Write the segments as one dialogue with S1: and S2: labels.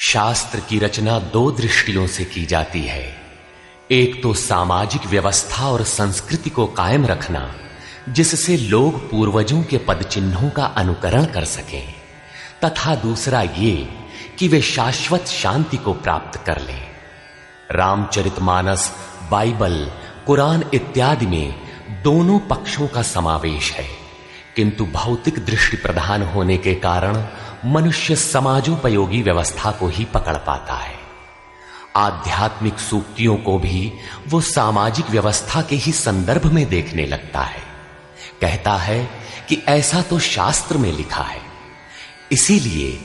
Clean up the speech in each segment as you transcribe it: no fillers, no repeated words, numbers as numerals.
S1: शास्त्र की रचना दो दृष्टियों से की जाती है। एक तो सामाजिक व्यवस्था और संस्कृति को कायम रखना, जिससे लोग पूर्वजों के पद चिन्हों का अनुकरण कर सकें, तथा दूसरा ये कि वे शाश्वत शांति को प्राप्त कर लें। रामचरितमानस, बाइबल, कुरान इत्यादि में दोनों पक्षों का समावेश है, किंतु भौतिक दृष्टि प्रधान होने के कारण मनुष्य समाजोपयोगी व्यवस्था को ही पकड़ पाता है। आध्यात्मिक सूक्तियों को भी वो सामाजिक व्यवस्था के ही संदर्भ में देखने लगता है। कहता है कि ऐसा तो शास्त्र में लिखा है। इसीलिए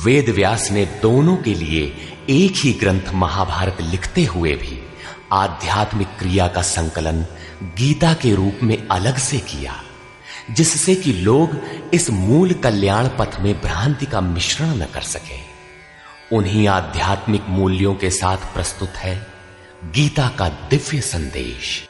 S1: वेद व्यास ने दोनों के लिए एक ही ग्रंथ महाभारत लिखते हुए भी आध्यात्मिक क्रिया का संकलन गीता के रूप में अलग से किया, जिससे कि लोग इस मूल कल्याण पथ में भ्रांति का मिश्रण न कर सके। उन्हीं आध्यात्मिक मूल्यों के साथ प्रस्तुत है गीता का दिव्य संदेश।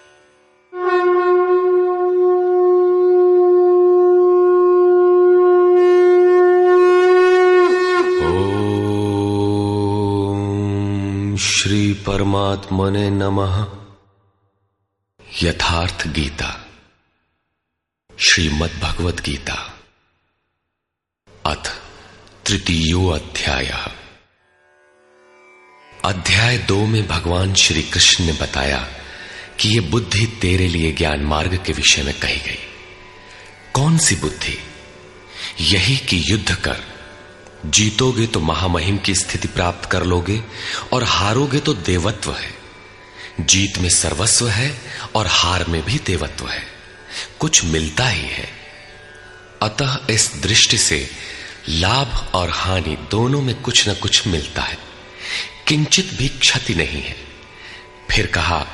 S1: ओम श्री परमात्मने नमः। यथार्थ गीता, श्रीमद् भगवद गीता, अथ तृतीयो अध्यायः। अध्याय 2 में भगवान श्री कृष्ण ने बताया कि यह बुद्धि तेरे लिए ज्ञान मार्ग के विषय में कही गई। कौन सी बुद्धि? यही कि युद्ध कर, जीतोगे तो महामहिम की स्थिति प्राप्त कर लोगे और हारोगे तो देवत्व है। जीत में सर्वस्व है और हार में भी देवत्व है, कुछ मिलता ही है। अतः इस दृष्टि से लाभ और हानि दोनों में कुछ न कुछ मिलता है, किंचित भी क्षति नहीं है। फिर कहा,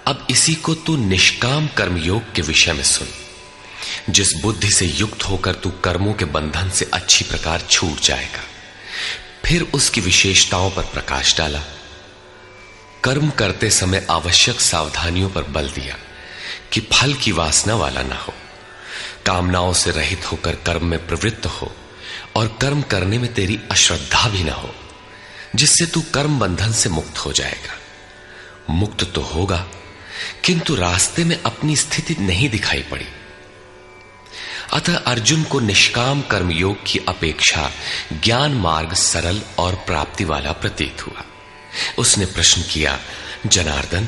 S1: अब इसी को तू निष्काम कर्मयोग के विषय में सुन। जिस बुद्धि से युक्त होकर तू कर्मों के बंधन से अच्छी प्रकार छूट जाएगा। फिर उसकी विशेषताओं पर प्रकाश डाला। कर्म करते समय आवश्यक सावधानियों पर बल दिया कि फल की वासना वाला ना हो, कामनाओं से रहित होकर कर्म में प्रवृत्त हो और कर्म करने में तेरी अश्रद्धा भी ना हो, जिससे तू कर्म बंधन से मुक्त हो जाएगा। मुक्त तो होगा, किंतु रास्ते में अपनी स्थिति नहीं दिखाई पड़ी। अतः अर्जुन को निष्काम कर्मयोग की अपेक्षा ज्ञान मार्ग सरल और प्राप्ति वाला प्रतीत हुआ। उसने प्रश्न किया, जनार्दन,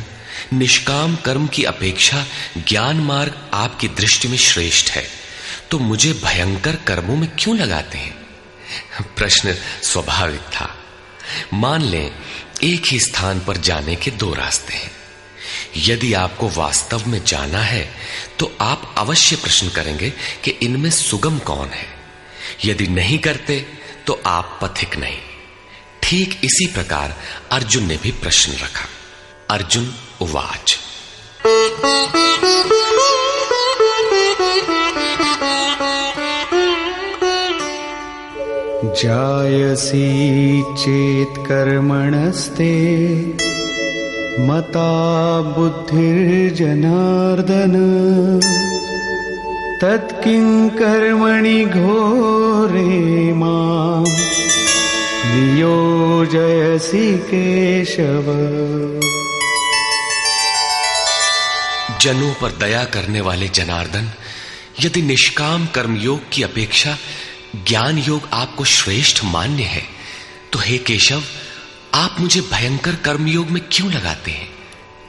S1: निष्काम कर्म की अपेक्षा ज्ञान मार्ग आपकी दृष्टि में श्रेष्ठ है, तो मुझे भयंकर कर्मों में क्यों लगाते हैं? प्रश्न स्वाभाविक था। मान लें एक ही स्थान पर जाने के दो रास्ते हैं। यदि आपको वास्तव में जाना है तो आप अवश्य प्रश्न करेंगे कि इनमें सुगम कौन है। यदि नहीं करते तो आप पथिक नहीं। ठीक इसी प्रकार अर्जुन ने भी प्रश्न रखा। अर्जुन उवाच,
S2: जायसी चेत कर्मणस्ते मता बुद्धिर्जनार्दन तत्किं कर्मणि घोरे मां नियोजयसि केशव।
S1: जनों पर दया करने वाले जनार्दन, यदि निष्काम कर्मयोग की अपेक्षा ज्ञान योग आपको श्रेष्ठ मान्य है, तो हे केशव, आप मुझे भयंकर कर्मयोग में क्यों लगाते हैं?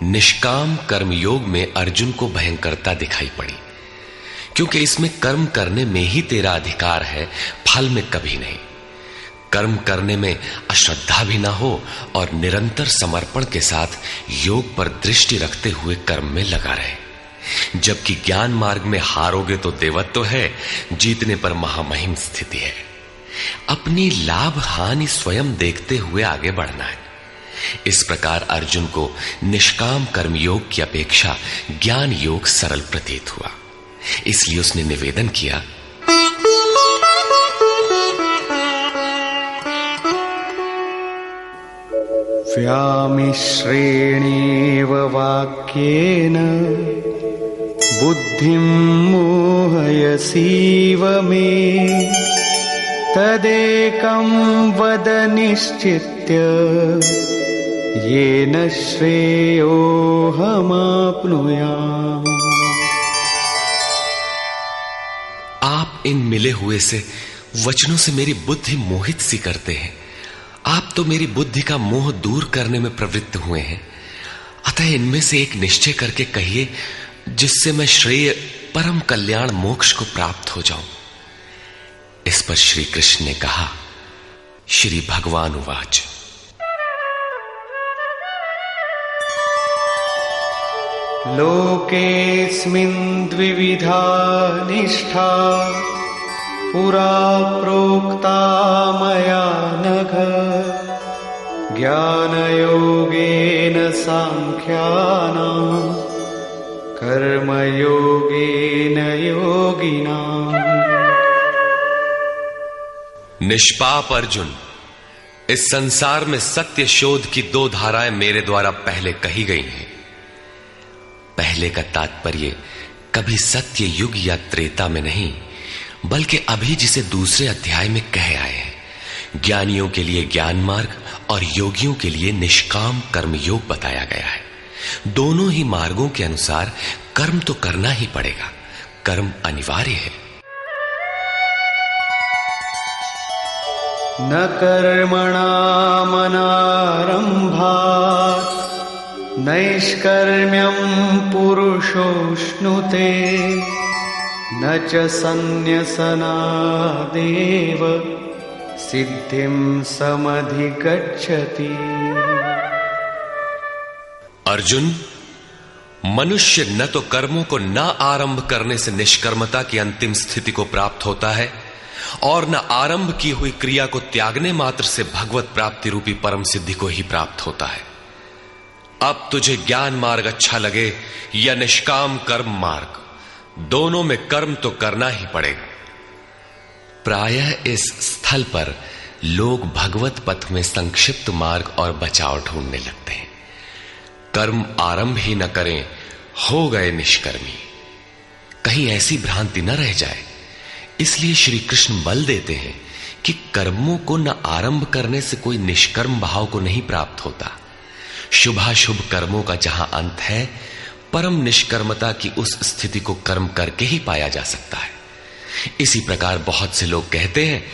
S1: निष्काम कर्मयोग में अर्जुन को भयंकरता दिखाई पड़ी, क्योंकि इसमें कर्म करने में ही तेरा अधिकार है, फल में कभी नहीं। कर्म करने में अश्रद्धा भी ना हो और निरंतर समर्पण के साथ योग पर दृष्टि रखते हुए कर्म में लगा रहे। जबकि ज्ञान मार्ग में हारोगे तो देवत्व है, जीतने पर महामहिम स्थिति है। अपनी लाभ हानि स्वयं देखते हुए आगे बढ़ना है। इस प्रकार अर्जुन को निष्काम कर्मयोग की अपेक्षा ज्ञान योग सरल प्रतीत हुआ। इसलिए उसने निवेदन किया,
S2: व्यामिश्रेणेव वाक्येन बुद्धिं मोहयसीव मे तदेकं वद निश्चित्य येन श्रेयोऽहमाप्नुयाम्।
S1: आप इन मिले हुए से वचनों से मेरी बुद्धि मोहित सी करते हैं। आप तो मेरी बुद्धि का मोह दूर करने में प्रवृत्त हुए हैं। अतः इनमें से एक निश्चय करके कहिए जिससे मैं श्रेय परम कल्याण मोक्ष को प्राप्त हो जाऊं। इस पर श्री कृष्ण ने कहा, श्री भगवान उवाच,
S2: लोकेऽस्मिन् द्विविधा निष्ठा पुरा प्रोक्ता मया नघ। ज्ञानयोगेन सांख्यानां कर्मयोगेन योगिनाम्।
S1: निष्पाप अर्जुन, इस संसार में सत्य शोध की दो धाराएं मेरे द्वारा पहले कही गई हैं। पहले का तात्पर्य कभी सत्य युग या त्रेता में नहीं, बल्कि अभी जिसे दूसरे अध्याय में कहे आए हैं। ज्ञानियों के लिए ज्ञान मार्ग और योगियों के लिए निष्काम कर्म योग बताया गया है। दोनों ही मार्गों के अनुसार कर्म तो करना ही पड़ेगा, कर्म अनिवार्य है।
S2: न कर्मणामनारम्भात् नैष्कर्म्यं पुरुषोऽश्नुते न च सन्न्यसनादेव सिद्धिं समधिगच्छति।
S1: अर्जुन, मनुष्य न तो कर्मों को न आरंभ करने से निष्कर्मता की अंतिम स्थिति को प्राप्त होता है और न आरंभ की हुई क्रिया को त्यागने मात्र से भगवत प्राप्ति रूपी परम सिद्धि को ही प्राप्त होता है। अब तुझे ज्ञान मार्ग अच्छा लगे या निष्काम कर्म मार्ग, दोनों में कर्म तो करना ही पड़ेगा। प्रायः इस स्थल पर लोग भगवत पथ में संक्षिप्त मार्ग और बचाव ढूंढने लगते हैं। कर्म आरंभ ही न करें, हो गए निष्कर्मी। कहीं ऐसी भ्रांति न रह जाए, इसलिए श्री कृष्ण बल देते हैं कि कर्मों को न आरंभ करने से कोई निष्कर्म भाव को नहीं प्राप्त होता। शुभाशुभ कर्मों का जहां अंत है, परम निष्कर्मता की उस स्थिति को कर्म करके ही पाया जा सकता है। इसी प्रकार बहुत से लोग कहते हैं,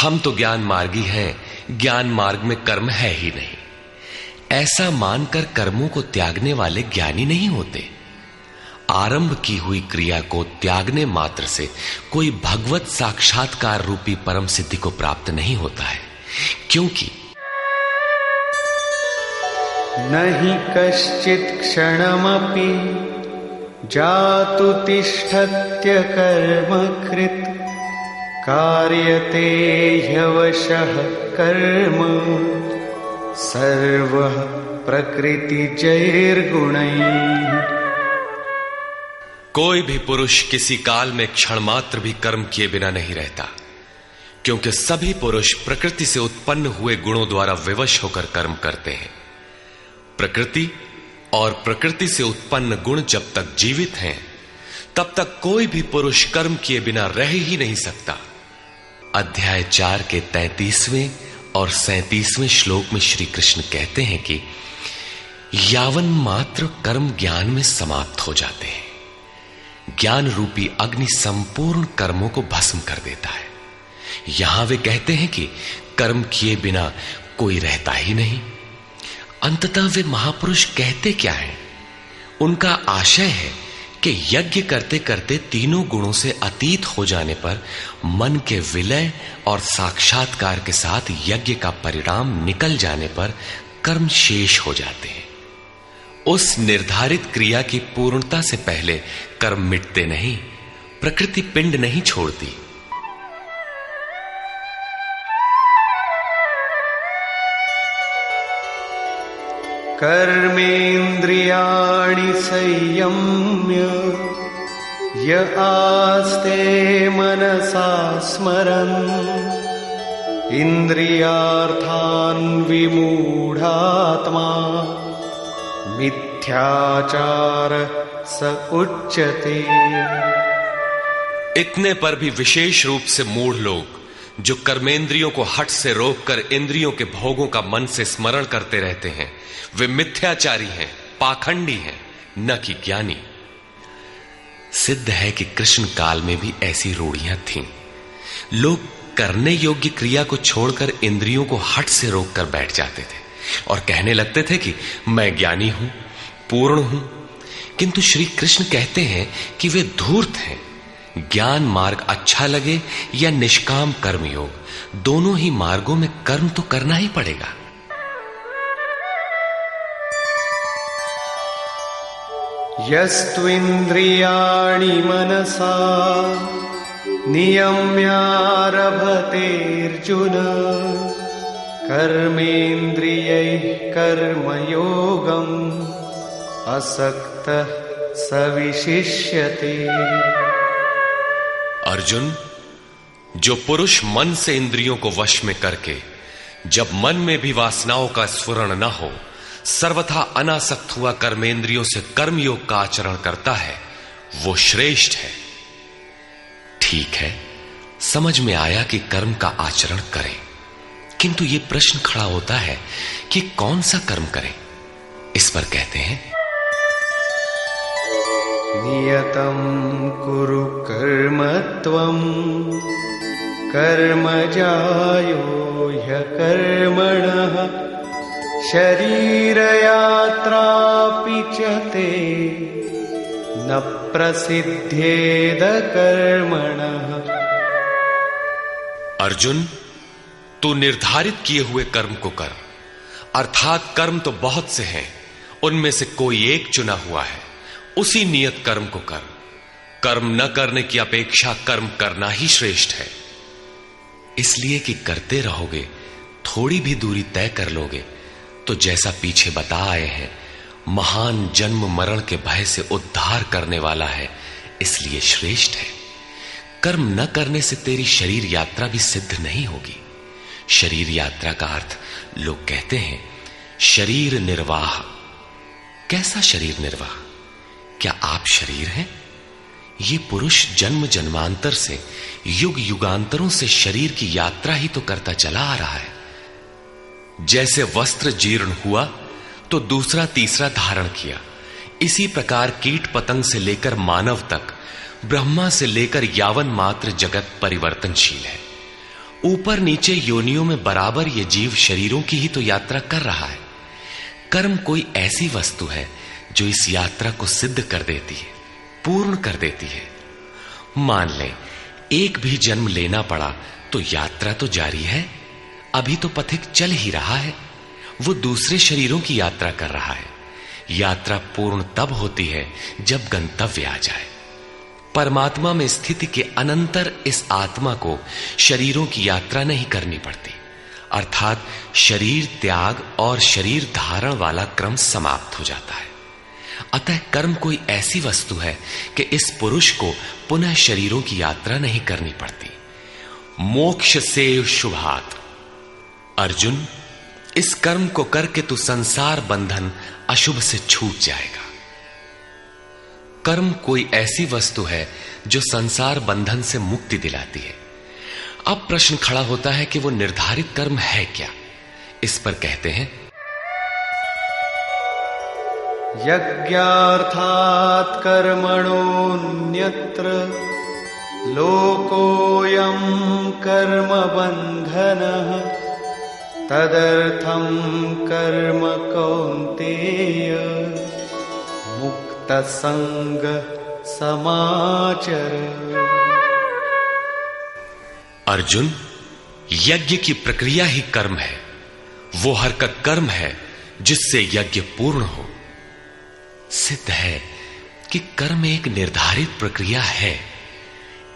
S1: हम तो ज्ञान मार्गी हैं, ज्ञान मार्ग में कर्म है ही नहीं। ऐसा मानकर कर्मों को त्यागने वाले ज्ञानी नहीं होते। आरंभ की हुई क्रिया को त्यागने मात्र से कोई भगवत साक्षात्कार रूपी परम सिद्धि को प्राप्त नहीं होता है, क्योंकि
S2: नहि कश्चित् क्षणमपि जातु तिष्ठत्य कर्मकृत् कार्यते ह्यवशः कर्म सर्वः प्रकृतिजैर्गुणैः।
S1: कोई भी पुरुष किसी काल में क्षण मात्र भी कर्म किए बिना नहीं रहता, क्योंकि सभी पुरुष प्रकृति से उत्पन्न हुए गुणों द्वारा विवश होकर कर्म करते हैं। प्रकृति और प्रकृति से उत्पन्न गुण जब तक जीवित हैं, तब तक कोई भी पुरुष कर्म किए बिना रह ही नहीं सकता। अध्याय 4 के 33वें और 37वें श्लोक में श्री कृष्ण कहते हैं कि यावन मात्र कर्म ज्ञान में समाप्त हो जाते हैं। ज्ञान रूपी अग्नि संपूर्ण कर्मों को भस्म कर देता है। यहां वे कहते हैं कि कर्म किए बिना कोई रहता ही नहीं। अंततः वे महापुरुष कहते क्या हैं? उनका आशय है कि यज्ञ करते करते तीनों गुणों से अतीत हो जाने पर मन के विलय और साक्षात्कार के साथ यज्ञ का परिणाम निकल जाने पर कर्म शेष हो जाते हैं। उस निर्धारित क्रिया की पूर्णता से पहले कर्म मिटते नहीं, प्रकृति पिंड नहीं छोड़ती।
S2: कर्मेन्द्रियाणि संयम्य य आस्ते मनसा स्मरन् इन्द्रियार्थान् विमूढात्मा मिथ्याचार स उच्यते।
S1: इतने पर भी विशेष रूप से मूढ़ लोग जो कर्मेंद्रियों को हठ से रोककर इंद्रियों के भोगों का मन से स्मरण करते रहते हैं, वे मिथ्याचारी हैं, पाखंडी हैं, न कि ज्ञानी। सिद्ध है कि कृष्ण काल में भी ऐसी रूढ़ियां थीं। लोग करने योग्य क्रिया को छोड़कर इंद्रियों को हठ से रोककर बैठ जाते थे और कहने लगते थे कि मैं ज्ञानी हूं, पूर्ण हूं। किंतु श्री कृष्ण कहते हैं कि वे धूर्त हैं। ज्ञान मार्ग अच्छा लगे या निष्काम कर्म योग, दोनों ही मार्गों में कर्म तो करना ही पड़ेगा।
S2: यस्त्विन्द्रियाणि मनसा नियम्यारभतेऽर्जुन कर्मेन्द्रियैः कर्मयोगम् असक्तः स विशिष्यते।
S1: अर्जुन, जो पुरुष मन से इंद्रियों को वश में करके जब मन में भी वासनाओं का स्फुरण न हो सर्वथा अनासक्त हुआ कर्मेंद्रियों से कर्मयोग का आचरण करता है, वो श्रेष्ठ है। ठीक है, समझ में आया कि कर्म का आचरण करें, किंतु ये प्रश्न खड़ा होता है कि कौन सा कर्म करें। इस पर कहते हैं,
S2: नियतं कुरु कर्म त्वं कर्मजायो ह्यकर्मणः शरीरयात्रापि च ते न प्रसिद्धेद कर्मणः।
S1: अर्जुन, तू निर्धारित किए हुए कर्म को कर, अर्थात कर्म तो बहुत से हैं, उनमें से कोई एक चुना हुआ है, उसी नियत कर्म को कर। कर्म न करने की अपेक्षा कर्म करना ही श्रेष्ठ है। इसलिए कि करते रहोगे, थोड़ी भी दूरी तय कर लोगे तो जैसा पीछे बता आए हैं, महान जन्म मरण के भय से उद्धार करने वाला है, इसलिए श्रेष्ठ है। कर्म न करने से तेरी शरीर यात्रा भी सिद्ध नहीं होगी। शरीर यात्रा का अर्थ लोग कहते हैं शरीर निर्वाह। कैसा शरीर निर्वाह? क्या आप शरीर हैं? ये पुरुष जन्म जन्मांतर से, युग युगांतरों से शरीर की यात्रा ही तो करता चला आ रहा है। जैसे वस्त्र जीर्ण हुआ तो दूसरा तीसरा धारण किया, इसी प्रकार कीट पतंग से लेकर मानव तक, ब्रह्मा से लेकर यावन मात्र जगत परिवर्तनशील है। ऊपर नीचे योनियों में बराबर ये जीव शरीरों की ही तो यात्रा कर रहा है। कर्म कोई ऐसी वस्तु है जो इस यात्रा को सिद्ध कर देती है, पूर्ण कर देती है। मान लें एक भी जन्म लेना पड़ा तो यात्रा तो जारी है, अभी तो पथिक चल ही रहा है, वो दूसरे शरीरों की यात्रा कर रहा है। यात्रा पूर्ण तब होती है जब गंतव्य आ जाए। परमात्मा में स्थिति के अनंतर इस आत्मा को शरीरों की यात्रा नहीं करनी पड़ती, अर्थात शरीर त्याग और शरीर धारण वाला क्रम समाप्त हो जाता है। अतः कर्म कोई ऐसी वस्तु है कि इस पुरुष को पुनः शरीरों की यात्रा नहीं करनी पड़ती। मोक्ष से शुभात। अर्जुन, इस कर्म को करके तू संसार बंधन अशुभ से छूट जाएगा। कर्म कोई ऐसी वस्तु है जो संसार बंधन से मुक्ति दिलाती है। अब प्रश्न खड़ा होता है कि वो निर्धारित कर्म है क्या। इस पर कहते हैं,
S2: यज्ञार्थात् कर्मणोऽन्यत्र लोकोऽयं कर्म बन्धनः तदर्थं कर्म कौन्तेय मुक्तसंग समाचर।
S1: अर्जुन, यज्ञ की प्रक्रिया ही कर्म है। वो हरकत कर्म है जिससे यज्ञ पूर्ण हो। सिद्ध है कि कर्म एक निर्धारित प्रक्रिया है।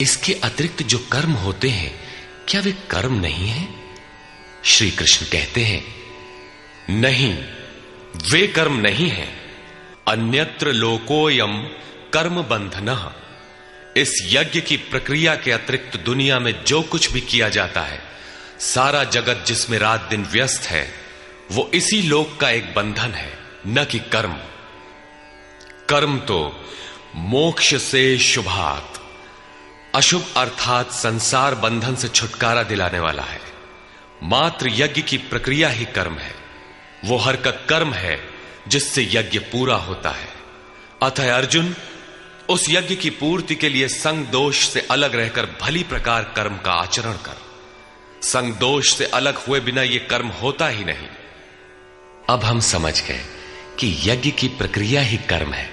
S1: इसके अतिरिक्त जो कर्म होते हैं, क्या वे कर्म नहीं है? श्री कृष्ण कहते हैं, नहीं, वे कर्म नहीं है। अन्यत्र लोकोयम कर्म बंधनः। इस यज्ञ की प्रक्रिया के अतिरिक्त दुनिया में जो कुछ भी किया जाता है, सारा जगत जिसमें रात दिन व्यस्त है, वो इसी लोक का एक बंधन है, न कि कर्म। कर्म तो मोक्ष से शुभात, अशुभ अर्थात संसार बंधन से छुटकारा दिलाने वाला है। मात्र यज्ञ की प्रक्रिया ही कर्म है। वो हरकत कर्म है जिससे यज्ञ पूरा होता है। अतः अर्जुन, उस यज्ञ की पूर्ति के लिए संग दोष से अलग रहकर भली प्रकार कर्म का आचरण कर। संग दोष से अलग हुए बिना यह कर्म होता ही नहीं। अब हम समझ गए कि यज्ञ की प्रक्रिया ही कर्म है,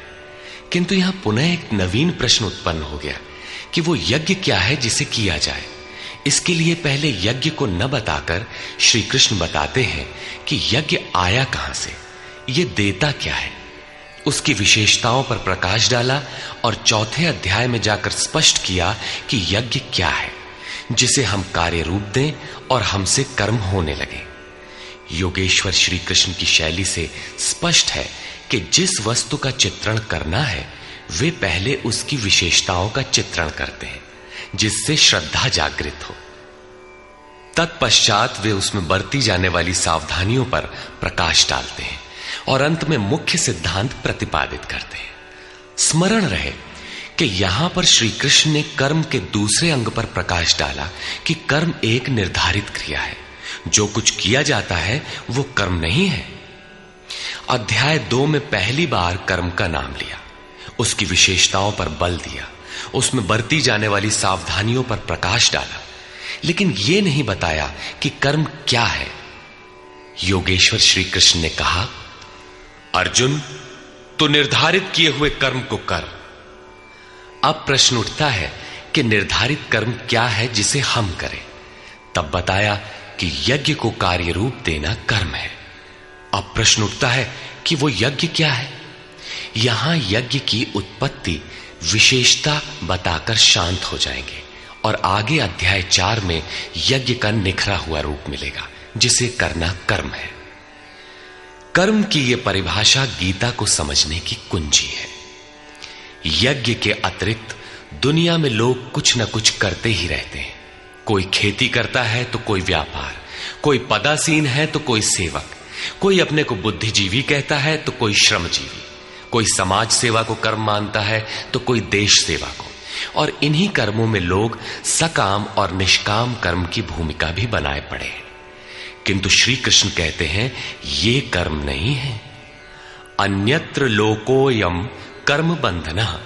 S1: किंतु यहां पुनः एक नवीन प्रश्न उत्पन्न हो गया कि वो यज्ञ क्या है जिसे किया जाए। इसके लिए पहले यज्ञ को न बताकर श्री कृष्ण बताते हैं कि यज्ञ आया कहां से, ये देता क्या है। उसकी विशेषताओं पर प्रकाश डाला और चौथे अध्याय में जाकर स्पष्ट किया कि यज्ञ क्या है जिसे हम कार्य रूप दें और हमसे कर्म होने लगे। योगेश्वर श्री कृष्ण की शैली से स्पष्ट है कि जिस वस्तु का चित्रण करना है वे पहले उसकी विशेषताओं का चित्रण करते हैं जिससे श्रद्धा जागृत हो। तत्पश्चात वे उसमें बरती जाने वाली सावधानियों पर प्रकाश डालते हैं और अंत में मुख्य सिद्धांत प्रतिपादित करते हैं। स्मरण रहे कि यहां पर श्री कृष्ण ने कर्म के दूसरे अंग पर प्रकाश डाला कि कर्म एक निर्धारित क्रिया है। जो कुछ किया जाता है वो कर्म नहीं है। अध्याय 2 में पहली बार कर्म का नाम लिया, उसकी विशेषताओं पर बल दिया, उसमें बरती जाने वाली सावधानियों पर प्रकाश डाला, लेकिन यह नहीं बताया कि कर्म क्या है। योगेश्वर श्री कृष्ण ने कहा, अर्जुन, तू निर्धारित किए हुए कर्म को कर। अब प्रश्न उठता है कि निर्धारित कर्म क्या है जिसे हम करें। तब बताया कि यज्ञ को कार्य रूप देना कर्म है। अब प्रश्न उठता है कि वो यज्ञ क्या है। यहां यज्ञ की उत्पत्ति विशेषता बताकर शांत हो जाएंगे और आगे अध्याय 4 में यज्ञ का निखरा हुआ रूप मिलेगा जिसे करना कर्म है। कर्म की यह परिभाषा गीता को समझने की कुंजी है। यज्ञ के अतिरिक्त दुनिया में लोग कुछ न कुछ करते ही रहते हैं। कोई खेती करता है तो कोई व्यापार, कोई पदासीन है तो कोई सेवक, कोई अपने को बुद्धिजीवी कहता है तो कोई श्रमजीवी, कोई समाज सेवा को कर्म मानता है तो कोई देश सेवा को। और इन्हीं कर्मों में लोग सकाम और निष्काम कर्म की भूमिका भी बनाए पड़े हैं। किंतु श्री कृष्ण कहते हैं ये कर्म नहीं है। अन्यत्र लोकोयम कर्म बंधना।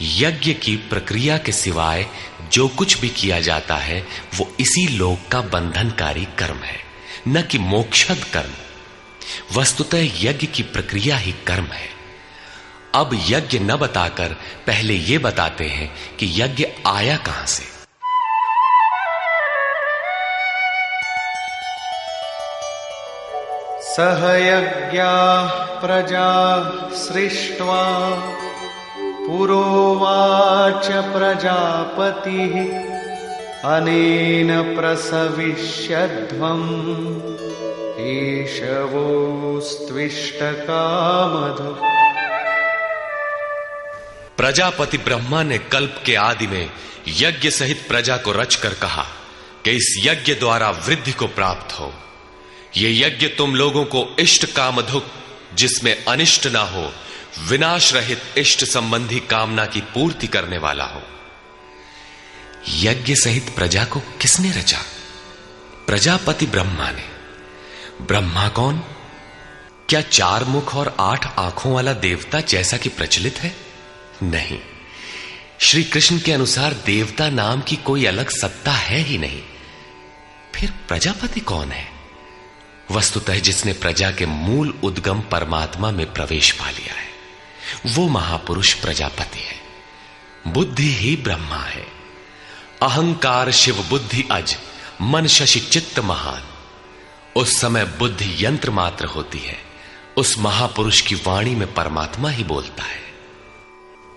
S1: यज्ञ की प्रक्रिया के सिवाय जो कुछ भी किया जाता है वो इसी लोक का बंधनकारी कर्म है, न कि मोक्षद कर्म। वस्तुतः यज्ञ की प्रक्रिया ही कर्म है। अब यज्ञ न बताकर पहले यह बताते हैं कि यज्ञ आया कहां से।
S2: सहयज्ञाः प्रजा सृष्ट्वा पुरोवाच प्रजापतिः अनेन प्रसविष्यध्वम् ईशवोस्त्विष्टकामधुक्।
S1: प्रजापति ब्रह्मा ने कल्प के आदि में यज्ञ सहित प्रजा को रचकर कहा कि इस यज्ञ द्वारा वृद्धि को प्राप्त हो। यह यज्ञ तुम लोगों को इष्ट कामधुक, जिसमें अनिष्ट ना हो, विनाश रहित इष्ट संबंधी कामना की पूर्ति करने वाला हो। यज्ञ सहित प्रजा को किसने रचा? प्रजापति ब्रह्मा ने। ब्रह्मा कौन? क्या 4 मुख और 8 आंखों वाला देवता जैसा कि प्रचलित है? नहीं। श्री कृष्ण के अनुसार देवता नाम की कोई अलग सत्ता है ही नहीं। फिर प्रजापति कौन है? वस्तुतः जिसने प्रजा के मूल उद्गम परमात्मा में प्रवेश पा लिया है वो महापुरुष प्रजापति है। बुद्धि ही ब्रह्मा है। अहंकार शिव बुद्धि अज, मन शशि चित्त महान। उस समय बुद्धि यंत्र मात्र होती है। उस महापुरुष की वाणी में परमात्मा ही बोलता है।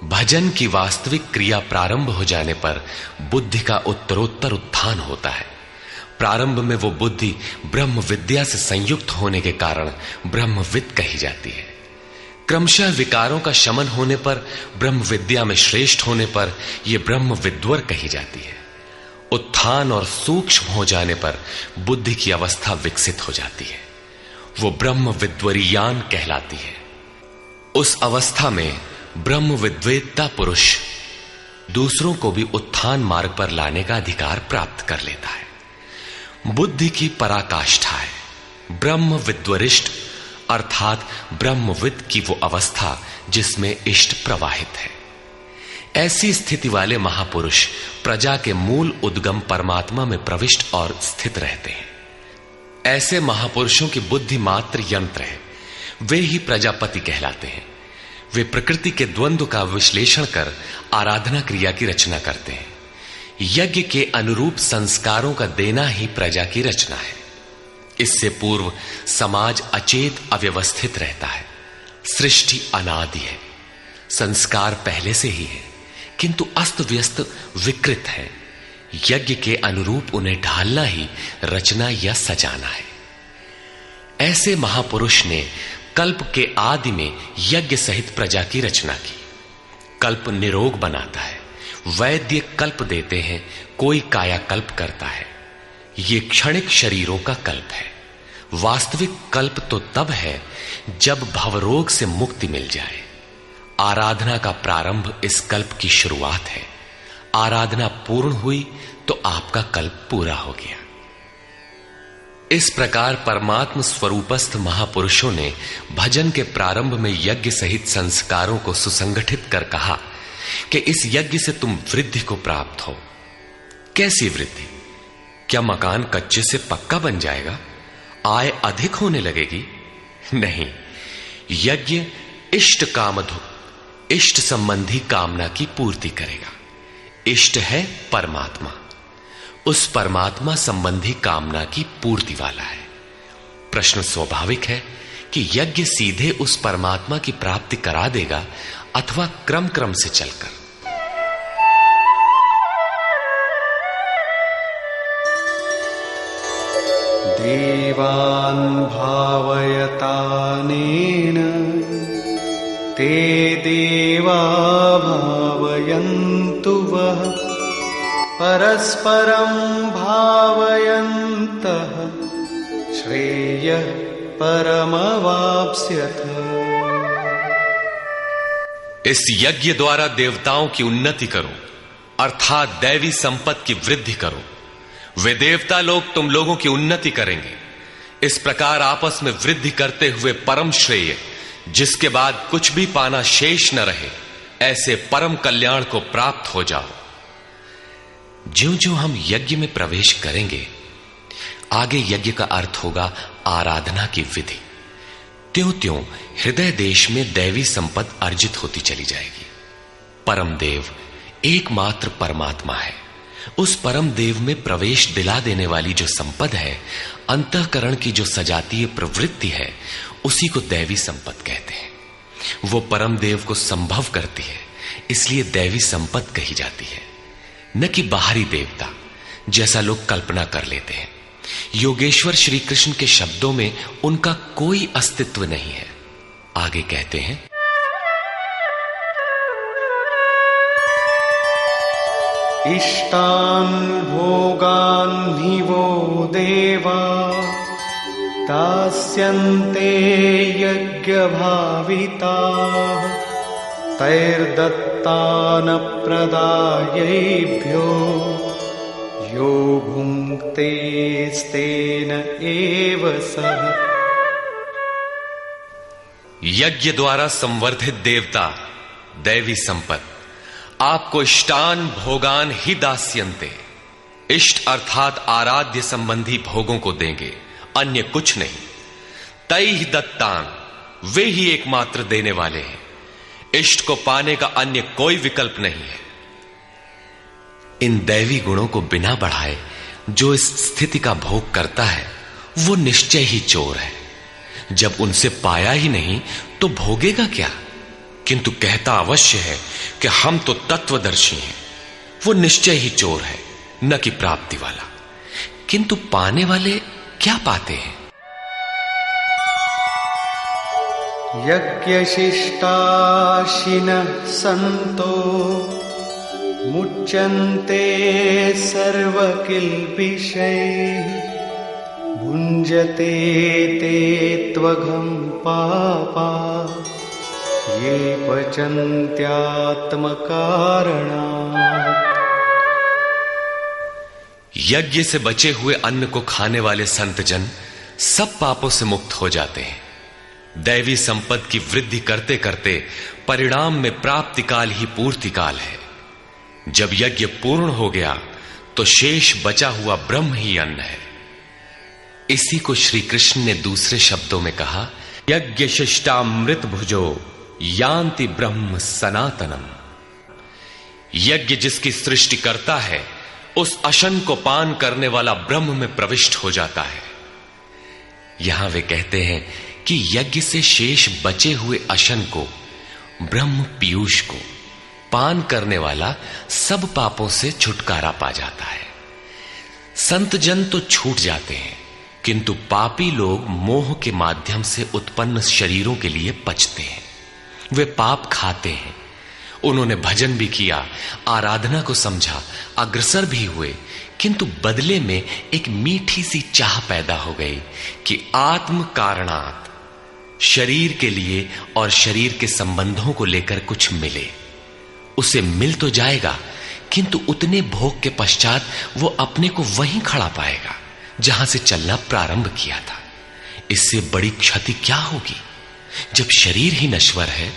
S1: भजन की वास्तविक क्रिया प्रारंभ हो जाने पर बुद्धि का उत्तरोत्तर उत्थान होता है। प्रारंभ में वो बुद्धि ब्रह्म विद्या से संयुक्त होने के कारण ब्रह्मविद कही जाती है। क्रमशः विकारों का शमन होने पर, ब्रह्म विद्या में श्रेष्ठ होने पर यह ब्रह्म विद्वर कही जाती है। उत्थान और सूक्ष्म हो जाने पर बुद्धि की अवस्था विकसित हो जाती है। वो ब्रह्म विद्वरीयान कहलाती है। उस अवस्था में ब्रह्म विद्वेत्ता पुरुष दूसरों को भी उत्थान मार्ग पर लाने का अधिकार प्राप्त कर लेता है। बुद्धि की पराकाष्ठा है ब्रह्म विद्वरिष्ट, अर्थात ब्रह्मविद की वो अवस्था जिसमें इष्ट प्रवाहित है। ऐसी स्थिति वाले महापुरुष प्रजा के मूल उद्गम परमात्मा में प्रविष्ट और स्थित रहते हैं। ऐसे महापुरुषों की बुद्धि मात्र यंत्र है, वे ही प्रजापति कहलाते हैं। वे प्रकृति के द्वंद्व का विश्लेषण कर आराधना क्रिया की रचना करते हैं। यज्ञ के अनुरूप संस्कारों का देना ही प्रजा की रचना है। इससे पूर्व समाज अचेत अव्यवस्थित रहता है। सृष्टि अनादि है, संस्कार पहले से ही है, किंतु अस्त व्यस्त विकृत है। यज्ञ के अनुरूप उन्हें ढालना ही रचना या सजाना है। ऐसे महापुरुष ने कल्प के आदि में यज्ञ सहित प्रजा की रचना की। कल्प निरोग बनाता है, वैद्य कल्प देते हैं, कोई कायाकल्प करता है। ये क्षणिक शरीरों का कल्प है। वास्तविक कल्प तो तब है जब भवरोग से मुक्ति मिल जाए। आराधना का प्रारंभ इस कल्प की शुरुआत है। आराधना पूर्ण हुई तो आपका कल्प पूरा हो गया। इस प्रकार परमात्म स्वरूपस्थ महापुरुषों ने भजन के प्रारंभ में यज्ञ सहित संस्कारों को सुसंगठित कर कहा कि इस यज्ञ से तुम वृद्धि को प्राप्त हो। कैसी वृद्धि? क्या मकान कच्चे से पक्का बन जाएगा? आय अधिक होने लगेगी? नहीं, यज्ञ इष्ट कामधु, इष्ट संबंधी कामना की पूर्ति करेगा। इष्ट है परमात्मा, उस परमात्मा संबंधी कामना की पूर्ति वाला है। प्रश्न स्वाभाविक है कि यज्ञ सीधे उस परमात्मा की प्राप्ति करा देगा अथवा क्रम क्रम से चलकर।
S2: देवान् भावयतानेन ते देवा भावयन्तु वः परस्परं भावयन्तः श्रेयः परमवाप्स्यथ।
S1: इस यज्ञ द्वारा देवताओं की उन्नति करो, अर्थात दैवी संपत्ति की वृद्धि करो। वे देवता लोग तुम लोगों की उन्नति करेंगे। इस प्रकार आपस में वृद्धि करते हुए परम श्रेय, जिसके बाद कुछ भी पाना शेष न रहे, ऐसे परम कल्याण को प्राप्त हो जाओ। ज्यों ज्यों हम यज्ञ में प्रवेश करेंगे, आगे यज्ञ का अर्थ होगा आराधना की विधि। त्यों त्यों हृदय देश में दैवी संपत्ति अर्जित होती चली जाएगी। परम देव एकमात्र परमात्मा है। उस परम देव में प्रवेश दिला देने वाली जो संपद है, अंतःकरण की जो सजातीय प्रवृत्ति है, उसी को दैवी संपत्ति कहते हैं। वो परम देव को संभव करती है, इसलिए दैवी संपत्ति कही जाती है, न कि बाहरी देवता जैसा लोग कल्पना कर लेते हैं। योगेश्वर श्री कृष्ण के शब्दों में उनका कोई अस्तित्व नहीं है। आगे कहते हैं,
S2: इष्टान् भोगान् हि वो देवा दास्यन्ते यज्ञभाविताः तैर्दत्तान् प्रदायैभ्यो यो भुङ्क्तेस्तेन एव सः।
S1: यज्ञ द्वारा संवर्धित देवता दैवी संपत्ति आपको इष्टान भोगान ही दास्यन्ते, इष्ट अर्थात आराध्य संबंधी भोगों को देंगे, अन्य कुछ नहीं। तैहि दत्तान, वे ही एकमात्र देने वाले हैं। इष्ट को पाने का अन्य कोई विकल्प नहीं है। इन दैवी गुणों को बिना बढ़ाए जो इस स्थिति का भोग करता है, वो निश्चय ही चोर है। जब उनसे पाया ही नहीं तो भोगेगा क्या? किंतु कहता अवश्य है कि हम तो तत्वदर्शी हैं। वो निश्चय ही चोर है, न कि प्राप्ति वाला। किंतु पाने वाले क्या पाते हैं?
S2: यज्ञशिष्टाशिनः सन्तो मुच्यन्ते सर्वकिल्बिषैः भुञ्जते ते त्वघं पापा ये पचन्त्यात्मकारणात्।
S1: यज्ञ से बचे हुए अन्न को खाने वाले संतजन सब पापों से मुक्त हो जाते हैं। दैवी संपत्ति की वृद्धि करते करते परिणाम में प्राप्ति काल ही पूर्ति काल है। जब यज्ञ पूर्ण हो गया तो शेष बचा हुआ ब्रह्म ही अन्न है। इसी को श्री कृष्ण ने दूसरे शब्दों में कहा, यज्ञ शिष्टामृत भुजो यान्ति ब्रह्म सनातनम। यज्ञ जिसकी सृष्टि करता है उस अशन को पान करने वाला ब्रह्म में प्रविष्ट हो जाता है। यहां वे कहते हैं कि यज्ञ से शेष बचे हुए अशन को, ब्रह्म पीयूष को पान करने वाला सब पापों से छुटकारा पा जाता है। संत जन तो छूट जाते हैं, किंतु पापी लोग मोह के माध्यम से उत्पन्न शरीरों के लिए पचते हैं। वे पाप खाते हैं। उन्होंने भजन भी किया, आराधना को समझा, अग्रसर भी हुए, किंतु बदले में एक मीठी सी चाह पैदा हो गई कि आत्म कारणात्, शरीर के लिए और शरीर के संबंधों को लेकर कुछ मिले। उसे मिल तो जाएगा, किंतु उतने भोग के पश्चात वो अपने को वहीं खड़ा पाएगा जहां से चलना प्रारंभ किया था। इससे बड़ी क्षति क्या होगी? जब शरीर ही नश्वर है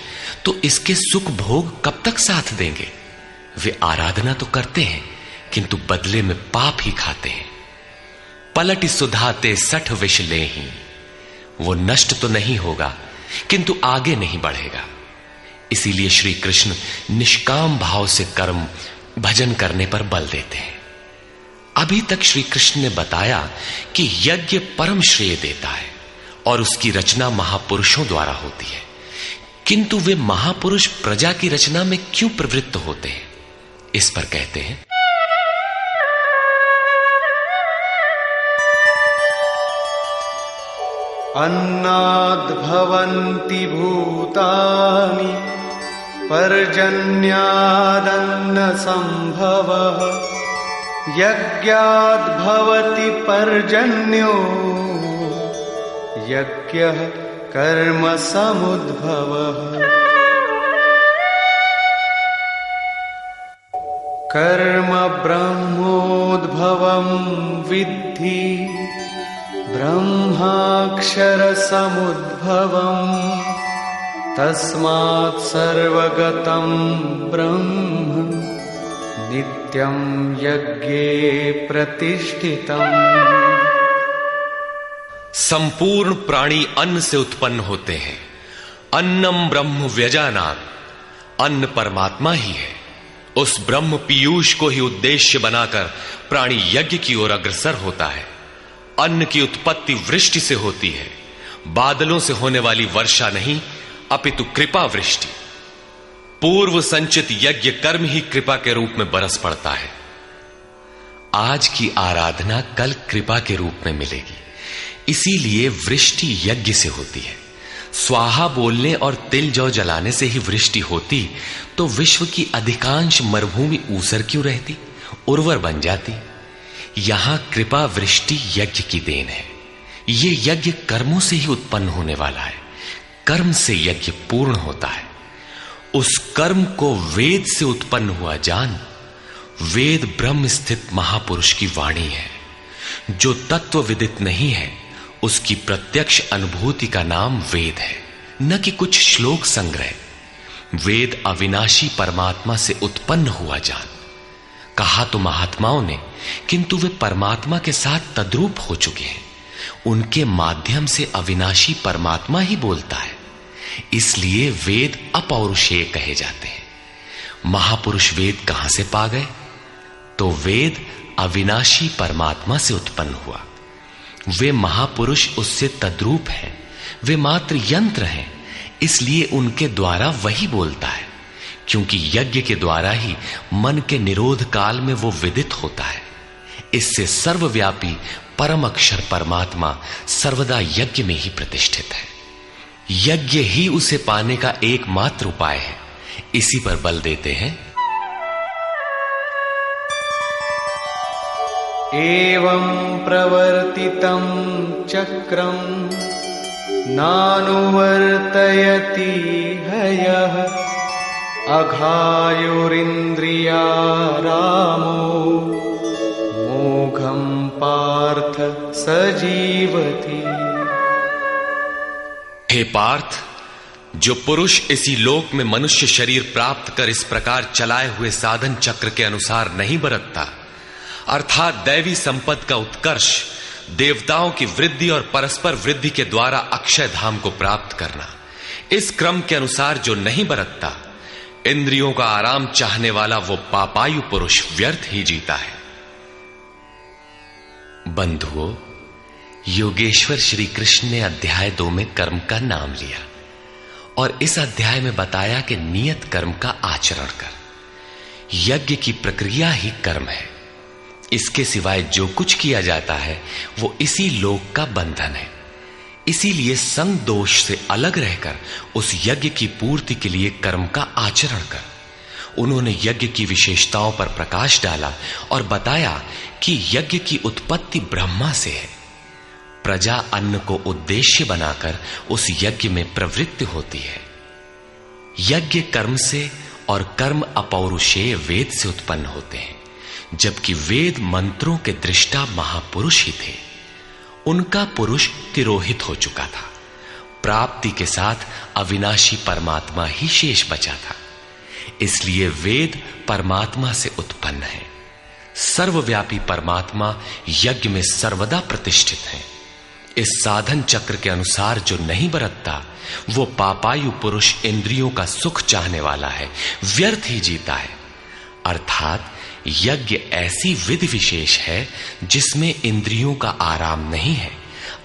S1: तो इसके सुख भोग कब तक साथ देंगे? वे आराधना तो करते हैं, किंतु बदले में पाप ही खाते हैं। पलट सुधाते 60 विष लेहि, वो नष्ट तो नहीं होगा, किंतु आगे नहीं बढ़ेगा। इसीलिए श्री कृष्ण निष्काम भाव से कर्म भजन करने पर बल देते हैं। अभी तक श्री कृष्ण ने बताया कि यज्ञ परम श्रेय देता है और उसकी रचना महापुरुषों द्वारा होती है, किंतु वे महापुरुष प्रजा की रचना में क्यों प्रवृत्त होते हैं? इस पर कहते हैं,
S2: अन्नाद्भवन्ति भूतानि पर्जन्यादन्न संभवः यज्ञाद्भवति पर्जन्यो यज्ञः कर्म समुद्भवः। कर्म ब्रह्मोद्भवं विद्धि ब्रह्माक्षर समुद्भवम् तस्मात् सर्वगतं ब्रह्म नित्यं यज्ञे प्रतिष्ठितम्।
S1: संपूर्ण प्राणी अन्न से उत्पन्न होते हैं। अन्नम ब्रह्म व्यजानात्, अन्न परमात्मा ही है। उस ब्रह्म पीयूष को ही उद्देश्य बनाकर प्राणी यज्ञ की ओर अग्रसर होता है। अन्न की उत्पत्ति वृष्टि से होती है, बादलों से होने वाली वर्षा नहीं, अपितु कृपा वृष्टि। पूर्व संचित यज्ञ कर्म ही कृपा के रूप में बरस पड़ता है। आज की आराधना कल कृपा के रूप में मिलेगी। इसीलिए वृष्टि यज्ञ से होती है। स्वाहा बोलने और तिल जौ जलाने से ही वृष्टि होती तो विश्व की अधिकांश मरुभूमि ऊसर क्यों रहती, उर्वर बन जाती। यहां कृपा वृष्टि यज्ञ की देन है। ये यज्ञ कर्मों से ही उत्पन्न होने वाला है। कर्म से यज्ञ पूर्ण होता है। उस कर्म को वेद से उत्पन्न हुआ जान। वेद ब्रह्म स्थित महापुरुष की वाणी है। जो तत्व विदित नहीं है उसकी प्रत्यक्ष अनुभूति का नाम वेद है, न कि कुछ श्लोक संग्रह। वेद अविनाशी परमात्मा से उत्पन्न हुआ जान। कहा तो महात्माओं ने, किंतु वे परमात्मा के साथ तद्रूप हो चुके हैं। उनके माध्यम से अविनाशी परमात्मा ही बोलता है। इसलिए वेद अपौरुषेय कहे जाते हैं। महापुरुष वेद कहां से पा गए? तो वेद अविनाशी परमात्मा से उत्पन्न हुआ। वे महापुरुष उससे तद्रूप हैं। वे मात्र यंत्र हैं, इसलिए उनके द्वारा वही बोलता है, क्योंकि यज्ञ के द्वारा ही मन के निरोध काल में वो विदित होता है। इससे सर्वव्यापी परम अक्षर परमात्मा सर्वदा यज्ञ में ही प्रतिष्ठित है। यज्ञ ही उसे पाने का एकमात्र उपाय है। इसी पर बल देते हैं,
S2: एवं प्रवर्तितं चक्रं नानुवर्तयति हयः अघायुरिन्द्रियारामो मोघं पार्थ सजीवति।
S1: हे पार्थ, जो पुरुष इसी लोक में मनुष्य शरीर प्राप्त कर इस प्रकार चलाए हुए साधन चक्र के अनुसार नहीं बरतता, अर्थात दैवी संपत्ति का उत्कर्ष, देवताओं की वृद्धि और परस्पर वृद्धि के द्वारा अक्षय धाम को प्राप्त करना, इस क्रम के अनुसार जो नहीं बरतता, इंद्रियों का आराम चाहने वाला वो पापायु पुरुष व्यर्थ ही जीता है। बंधुओं, योगेश्वर श्री कृष्ण ने अध्याय 2 में कर्म का नाम लिया और इस अध्याय में बताया कि नियत कर्म का आचरण कर। यज्ञ की प्रक्रिया ही कर्म है। इसके सिवाय जो कुछ किया जाता है वो इसी लोक का बंधन है। इसीलिए संग दोष से अलग रहकर उस यज्ञ की पूर्ति के लिए कर्म का आचरण कर। उन्होंने यज्ञ की विशेषताओं पर प्रकाश डाला और बताया कि यज्ञ की उत्पत्ति ब्रह्मा से है। प्रजा अन्न को उद्देश्य बनाकर उस यज्ञ में प्रवृत्त होती है। यज्ञ कर्म से और कर्म अपौरुषेय वेद से उत्पन्न होते हैं, जबकि वेद मंत्रों के दृष्टा महापुरुष ही थे। उनका पुरुष तिरोहित हो चुका था। प्राप्ति के साथ अविनाशी परमात्मा ही शेष बचा था। इसलिए वेद परमात्मा से उत्पन्न है। सर्वव्यापी परमात्मा यज्ञ में सर्वदा प्रतिष्ठित है। इस साधन चक्र के अनुसार जो नहीं बरतता, वो पापायु पुरुष इंद्रियों का सुख चाहने वाला है, व्यर्थ ही जीता है। अर्थात यज्ञ ऐसी विधि विशेष है जिसमें इंद्रियों का आराम नहीं है,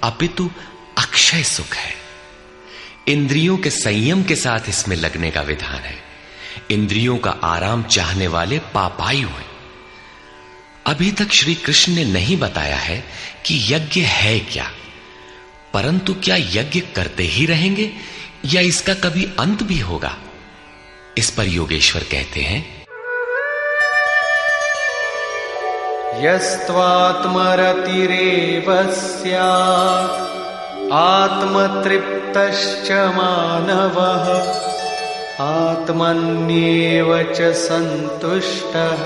S1: अपितु अक्षय सुख है। इंद्रियों के संयम के साथ इसमें लगने का विधान है। इंद्रियों का आराम चाहने वाले पापायु हैं। अभी तक श्री कृष्ण ने नहीं बताया है कि यज्ञ है क्या, परंतु क्या यज्ञ करते ही रहेंगे या इसका कभी अंत भी होगा? इस पर योगेश्वर कहते हैं,
S2: यस्त्वात्मरतिरेव स्यात् आत्मतृप्तश्च मानवः आत्मन्येव च सन्तुष्टः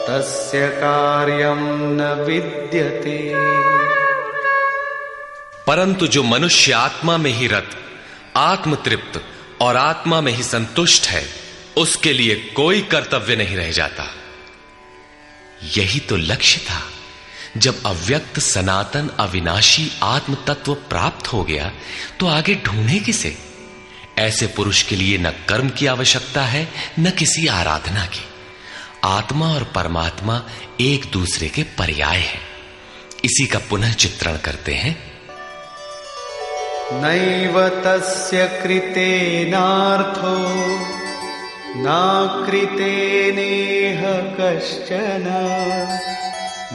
S2: तस्य कार्यं न विद्यते।
S1: परंतु जो मनुष्य आत्मा में ही रत, आत्मतृप्त और आत्मा में ही संतुष्ट है, उसके लिए कोई कर्तव्य नहीं रह जाता। यही तो लक्ष्य था। जब अव्यक्त सनातन अविनाशी आत्म तत्व प्राप्त हो गया तो आगे ढूंढे किसे? ऐसे पुरुष के लिए न कर्म की आवश्यकता है न किसी आराधना की। आत्मा और परमात्मा एक दूसरे के पर्याय हैं। इसी का पुनः चित्रण करते हैं।
S2: नैव तस्य कृतेनार्थो नाकृतेनेह कश्चन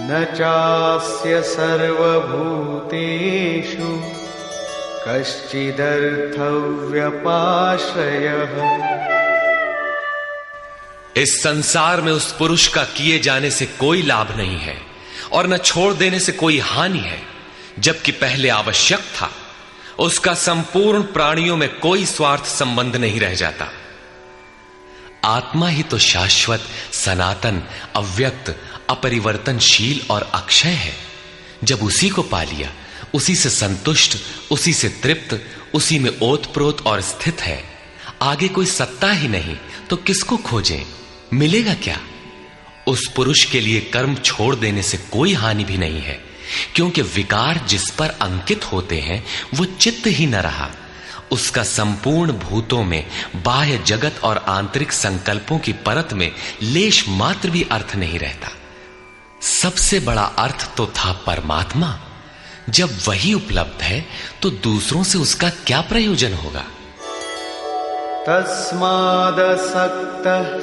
S2: न चास्य सर्वभूतेषु कश्चिदर्थव्यपाश्रयः।
S1: इस संसार में उस पुरुष का किए जाने से कोई लाभ नहीं है और न छोड़ देने से कोई हानि है। जबकि पहले आवश्यक था, उसका संपूर्ण प्राणियों में कोई स्वार्थ संबंध नहीं रह जाता। आत्मा ही तो शाश्वत, सनातन, अव्यक्त, अपरिवर्तनशील और अक्षय है। जब उसी को पा लिया, उसी से संतुष्ट, उसी से तृप्त, उसी में ओतप्रोत और स्थित है, आगे कोई सत्ता ही नहीं तो किसको खोजें? मिलेगा क्या? उस पुरुष के लिए कर्म छोड़ देने से कोई हानि भी नहीं है, क्योंकि विकार जिस पर अंकित होते हैं वो चित्त ही न रहा। उसका संपूर्ण भूतों में, बाह्य जगत और आंतरिक संकल्पों की परत में लेश मात्र भी अर्थ नहीं रहता। सबसे बड़ा अर्थ तो था परमात्मा। जब वही उपलब्ध है तो दूसरों से उसका क्या प्रयोजन होगा?
S2: तस्मादसक्तः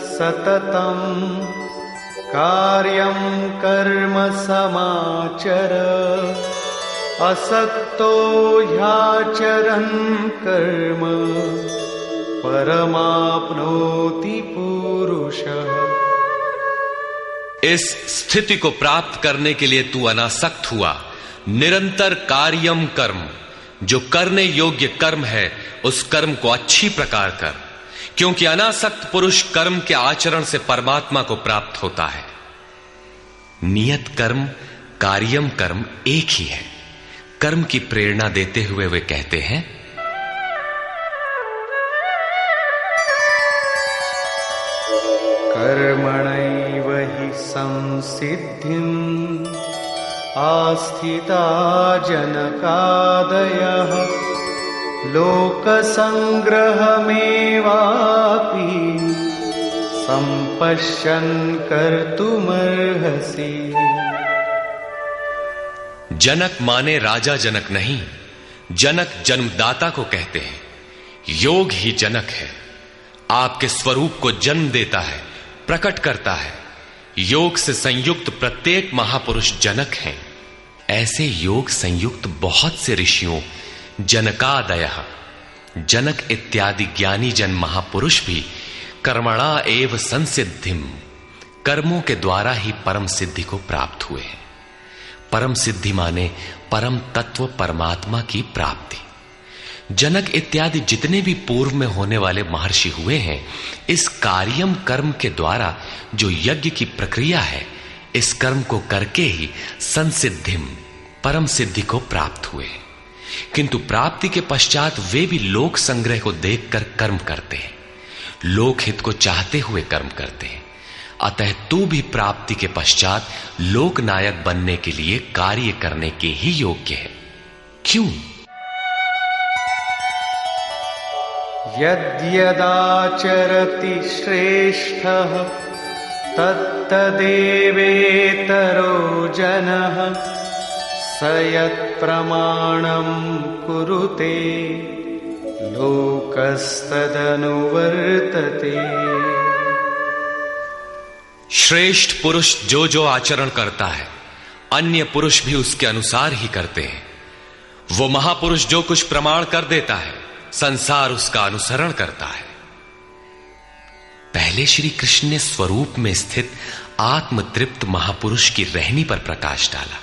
S2: सततं कार्यं कर्म समाचर असक्तो ह्याचरन् कर्म परमाप्नोति पुरुषः।
S1: इस स्थिति को प्राप्त करने के लिए तू अनासक्त हुआ। निरंतर कार्यम कर्म, जो करने योग्य कर्म है उस कर्म को अच्छी प्रकार कर, क्योंकि अनासक्त पुरुष कर्म के आचरण से परमात्मा को प्राप्त होता है। नियत कर्म कार्यम कर्म एक ही है। कर्म की प्रेरणा देते हुए वे कहते हैं,
S2: कर्मणैव हि संसिद्धिम् आस्थिता जनकादयः लोकसंग्रहमेवापि संपश्यन् कर्तुमर्हसि।
S1: जनक माने राजा जनक नहीं, जनक जन्मदाता को कहते हैं। योग ही जनक है, आपके स्वरूप को जन्म देता है, प्रकट करता है। योग से संयुक्त प्रत्येक महापुरुष जनक हैं। ऐसे योग संयुक्त बहुत से ऋषियों जनकादयः, जनक इत्यादि ज्ञानी जन महापुरुष भी कर्मणा एव संसिद्धिम, कर्मों के द्वारा ही परम सिद्धि को प्राप्त हुए हैं। परम सिद्धि माने परम तत्व परमात्मा की प्राप्ति। जनक इत्यादि जितने भी पूर्व में होने वाले महर्षि हुए हैं, इस कार्यम कर्म के द्वारा जो यज्ञ की प्रक्रिया है, इस कर्म को करके ही संसिद्धिम परम सिद्धि को प्राप्त हुए। किंतु प्राप्ति के पश्चात वे भी लोक संग्रह को देखकर कर्म करते हैं, लोकहित को चाहते हुए कर्म करते हैं। अतः तू भी प्राप्ति के पश्चात लोकनायक बनने के लिए कार्य करने के ही योग्य है। क्यों?
S2: यद्यदाचरति श्रेष्ठः तत्तदेवेतरो जनः स यत्प्रमाणं कुरुते लोकस्तदनुवर्तते।
S1: श्रेष्ठ पुरुष जो जो आचरण करता है, अन्य पुरुष भी उसके अनुसार ही करते हैं। वो महापुरुष जो कुछ प्रमाण कर देता है, संसार उसका अनुसरण करता है। पहले श्री कृष्ण ने स्वरूप में स्थित आत्मतृप्त महापुरुष की रहनी पर प्रकाश डाला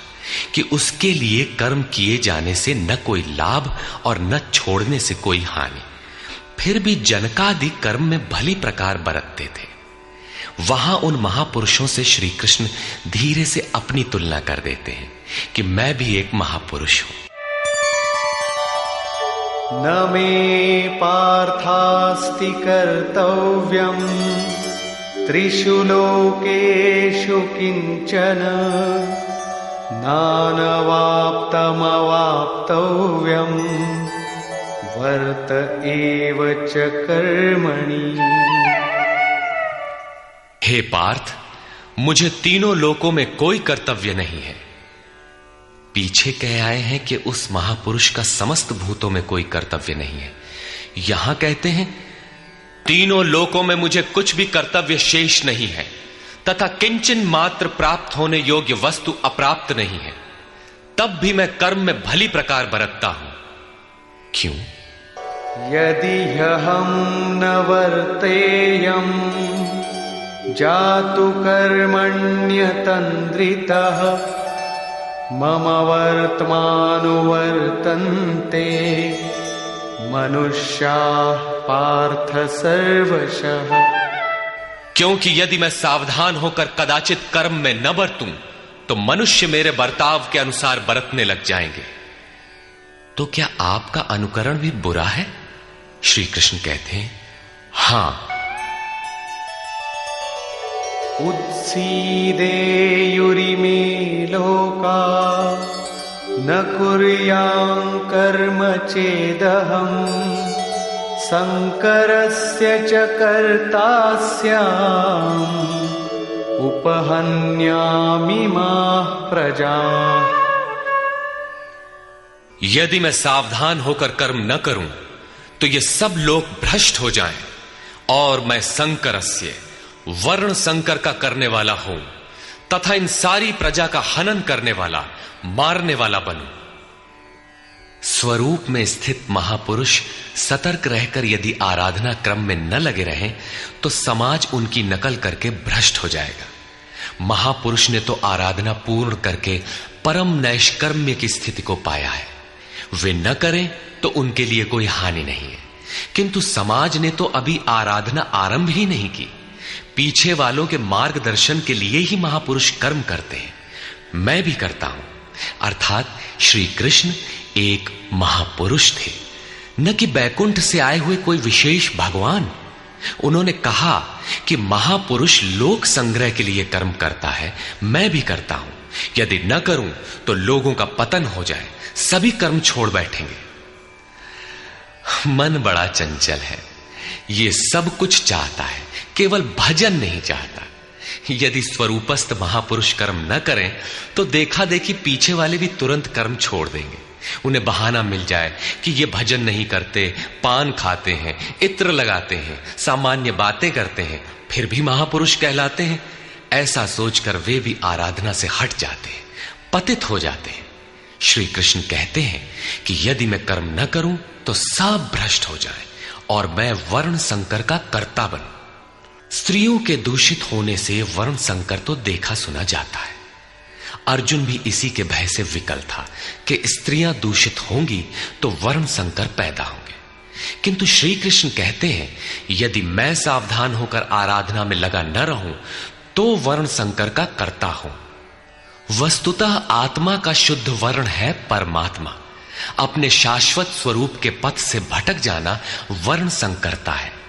S1: कि उसके लिए कर्म किए जाने से न कोई लाभ और न छोड़ने से कोई हानि। फिर भी जनकादि कर्म में भली प्रकार बरतते थे। वहां उन महापुरुषों से श्री कृष्ण धीरे से अपनी तुलना कर देते हैं कि मैं भी एक महापुरुष हूं।
S2: न मे पार्थास्ति कर्तव्यम् त्रिषु लोकेषु किंचन नानवाप्तमवाप्तव्यम् वर्त एव च कर्मणि।
S1: हे पार्थ, मुझे तीनों लोकों में कोई कर्तव्य नहीं है। पीछे कह आए हैं कि उस महापुरुष का समस्त भूतों में कोई कर्तव्य नहीं है। यहां कहते हैं तीनों लोकों में मुझे कुछ भी कर्तव्य शेष नहीं है, तथा किंचन मात्र प्राप्त होने योग्य वस्तु अप्राप्त नहीं है। तब भी मैं कर्म में भली प्रकार बरतता हूं। क्यों?
S2: यदि हम न वर्तेयम् जातु कर्मण्यतन्द्रितः मम वर्तमानुवर्तन्ते मनुष्याः पार्थ सर्वशः।
S1: क्योंकि यदि मैं सावधान होकर कदाचित कर्म में न बरतूं तो मनुष्य मेरे बर्ताव के अनुसार बरतने लग जाएंगे। तो क्या आपका अनुकरण भी बुरा है? श्री कृष्ण कहते हैं हां।
S2: उत्सीदेयुरिमे लोका न कुर्यां कर्म चेदहम् संकरस्य च कर्ता स्याम् उपहन्यामिमाः प्रजाः।
S1: यदि मैं सावधान होकर कर्म न करूं तो ये सब लोग भ्रष्ट हो जाएं और मैं संकरस्य वर्ण संकर का करने वाला हूं तथा इन सारी प्रजा का हनन करने वाला, मारने वाला बनूं। स्वरूप में स्थित महापुरुष सतर्क रहकर यदि आराधना क्रम में न लगे रहें तो समाज उनकी नकल करके भ्रष्ट हो जाएगा। महापुरुष ने तो आराधना पूर्ण करके परम नैष्कर्म्य की स्थिति को पाया है। वे न करें तो उनके लिए कोई हानि नहीं है। किंतु समाज ने तो अभी आराधना आरंभ ही नहीं की। पीछे वालों के मार्गदर्शन के लिए ही महापुरुष कर्म करते हैं। मैं भी करता हूं। अर्थात श्री कृष्ण एक महापुरुष थे, न कि बैकुंठ से आए हुए कोई विशेष भगवान। उन्होंने कहा कि महापुरुष लोक संग्रह के लिए कर्म करता है, मैं भी करता हूं। यदि न करूं तो लोगों का पतन हो जाए, सभी कर्म छोड़ बैठेंगे। मन बड़ा चंचल है, ये सब कुछ चाहता है, केवल भजन नहीं चाहता। यदि स्वरूपस्थ महापुरुष कर्म न करें तो देखा देखी पीछे वाले भी तुरंत कर्म छोड़ देंगे। उन्हें बहाना मिल जाए कि ये भजन नहीं करते, पान खाते हैं, इत्र लगाते हैं, सामान्य बातें करते हैं, फिर भी महापुरुष कहलाते हैं। ऐसा सोचकर वे भी आराधना से हट जाते हैं, पतित हो जाते हैं। श्री कृष्ण कहते हैं कि यदि मैं कर्म न करूं तो सब भ्रष्ट हो जाए और मैं वर्ण संकर का कर्ता बनूं। स्त्रियों के दूषित होने से वर्ण संकर तो देखा सुना जाता है। अर्जुन भी इसी के भय से विकल था कि स्त्रियां दूषित होंगी तो वर्ण संकर पैदा होंगे। किंतु श्री कृष्ण कहते हैं यदि मैं सावधान होकर आराधना में लगा न रहूं तो वर्ण संकर का कर्ता हूं। वस्तुतः आत्मा का शुद्ध वर्ण है परमात्मा। अपने शाश्वत स्वरूप के पथ से भटक जाना वर्ण संकरता है।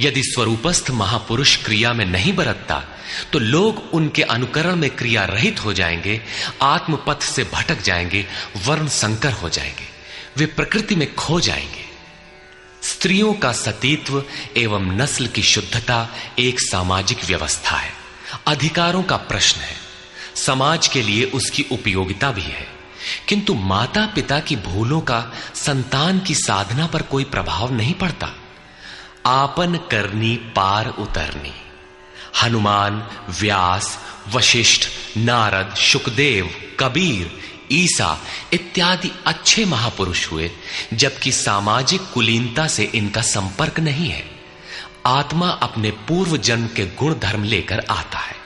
S1: यदि स्वरूपस्थ महापुरुष क्रिया में नहीं बरतता तो लोग उनके अनुकरण में क्रिया रहित हो जाएंगे, आत्म पथ से भटक जाएंगे, वर्ण संकर हो जाएंगे, वे प्रकृति में खो जाएंगे। स्त्रियों का सतीत्व एवं नस्ल की शुद्धता एक सामाजिक व्यवस्था है, अधिकारों का प्रश्न है, समाज के लिए उसकी उपयोगिता भी है। किंतु माता पिता की भूलों का संतान की साधना पर कोई प्रभाव नहीं पड़ता। आपन करनी पार उतरनी। हनुमान, व्यास, वशिष्ठ, नारद, शुकदेव, कबीर, ईसा इत्यादि अच्छे महापुरुष हुए, जबकि सामाजिक कुलीनता से इनका संपर्क नहीं है। आत्मा अपने पूर्व जन्म के गुण धर्म लेकर आता है।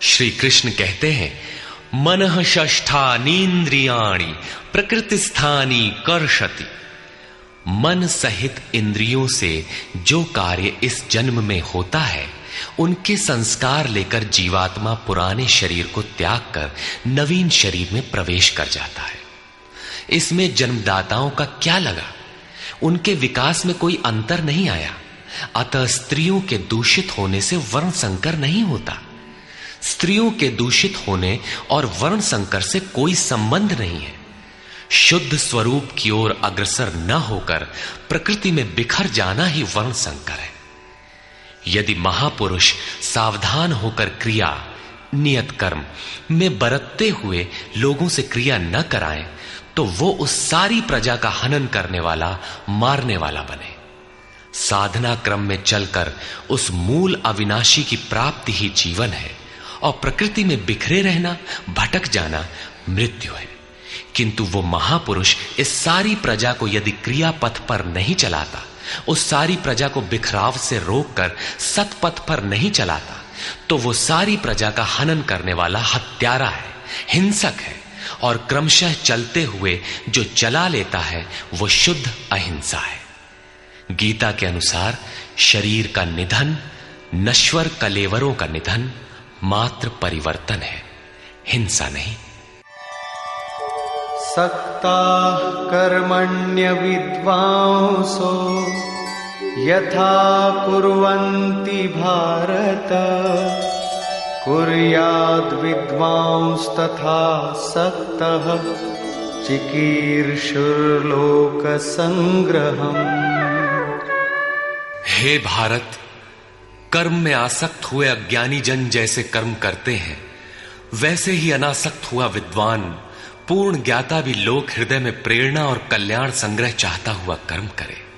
S1: श्री कृष्ण कहते हैं मनः षष्ठानीन्द्रियाणि प्रकृतिस्थानी कर्षति। मन सहित इंद्रियों से जो कार्य इस जन्म में होता है उनके संस्कार लेकर जीवात्मा पुराने शरीर को त्याग कर नवीन शरीर में प्रवेश कर जाता है। इसमें जन्मदाताओं का क्या लगा? उनके विकास में कोई अंतर नहीं आया। अतः स्त्रियों के दूषित होने से वर्ण संकर नहीं होता। स्त्रियों के दूषित होने और वर्ण संकर से कोई संबंध नहीं है। शुद्ध स्वरूप की ओर अग्रसर न होकर प्रकृति में बिखर जाना ही वर्ण संकर है। यदि महापुरुष सावधान होकर क्रिया, नियत कर्म में बरतते हुए लोगों से क्रिया न कराएं तो वो उस सारी प्रजा का हनन करने वाला, मारने वाला बने। साधना क्रम में चलकर उस मूल अविनाशी की प्राप्ति ही जीवन है और प्रकृति में बिखरे रहना, भटक जाना मृत्यु है। किंतु वो महापुरुष इस सारी प्रजा को यदि क्रिया पथ पर नहीं चलाता, उस सारी प्रजा को बिखराव से रोककर सतपथ पर नहीं चलाता, तो वो सारी प्रजा का हनन करने वाला हत्यारा है, हिंसक है, और क्रमशः चलते हुए जो चला लेता है वो शुद्ध अहिंसा है। गीता के अनुसार शरीर का निधन, नश्वर कलेवरों का निधन मात्र परिवर्तन है, हिंसा नहीं।
S2: सक्ता कर्मण्य विद्वांसो यथा कुर्वन्ति भारत कुर्याद् विद्वांस तथा सक्तः चिकीर्षुर्लोक संग्रहम्।
S1: हे भारत, कर्म में आसक्त हुए अज्ञानी जन जैसे कर्म करते हैं, वैसे ही अनासक्त हुआ विद्वान, पूर्ण ज्ञाता भी लोक हृदय में प्रेरणा और कल्याण संग्रह चाहता हुआ कर्म करे।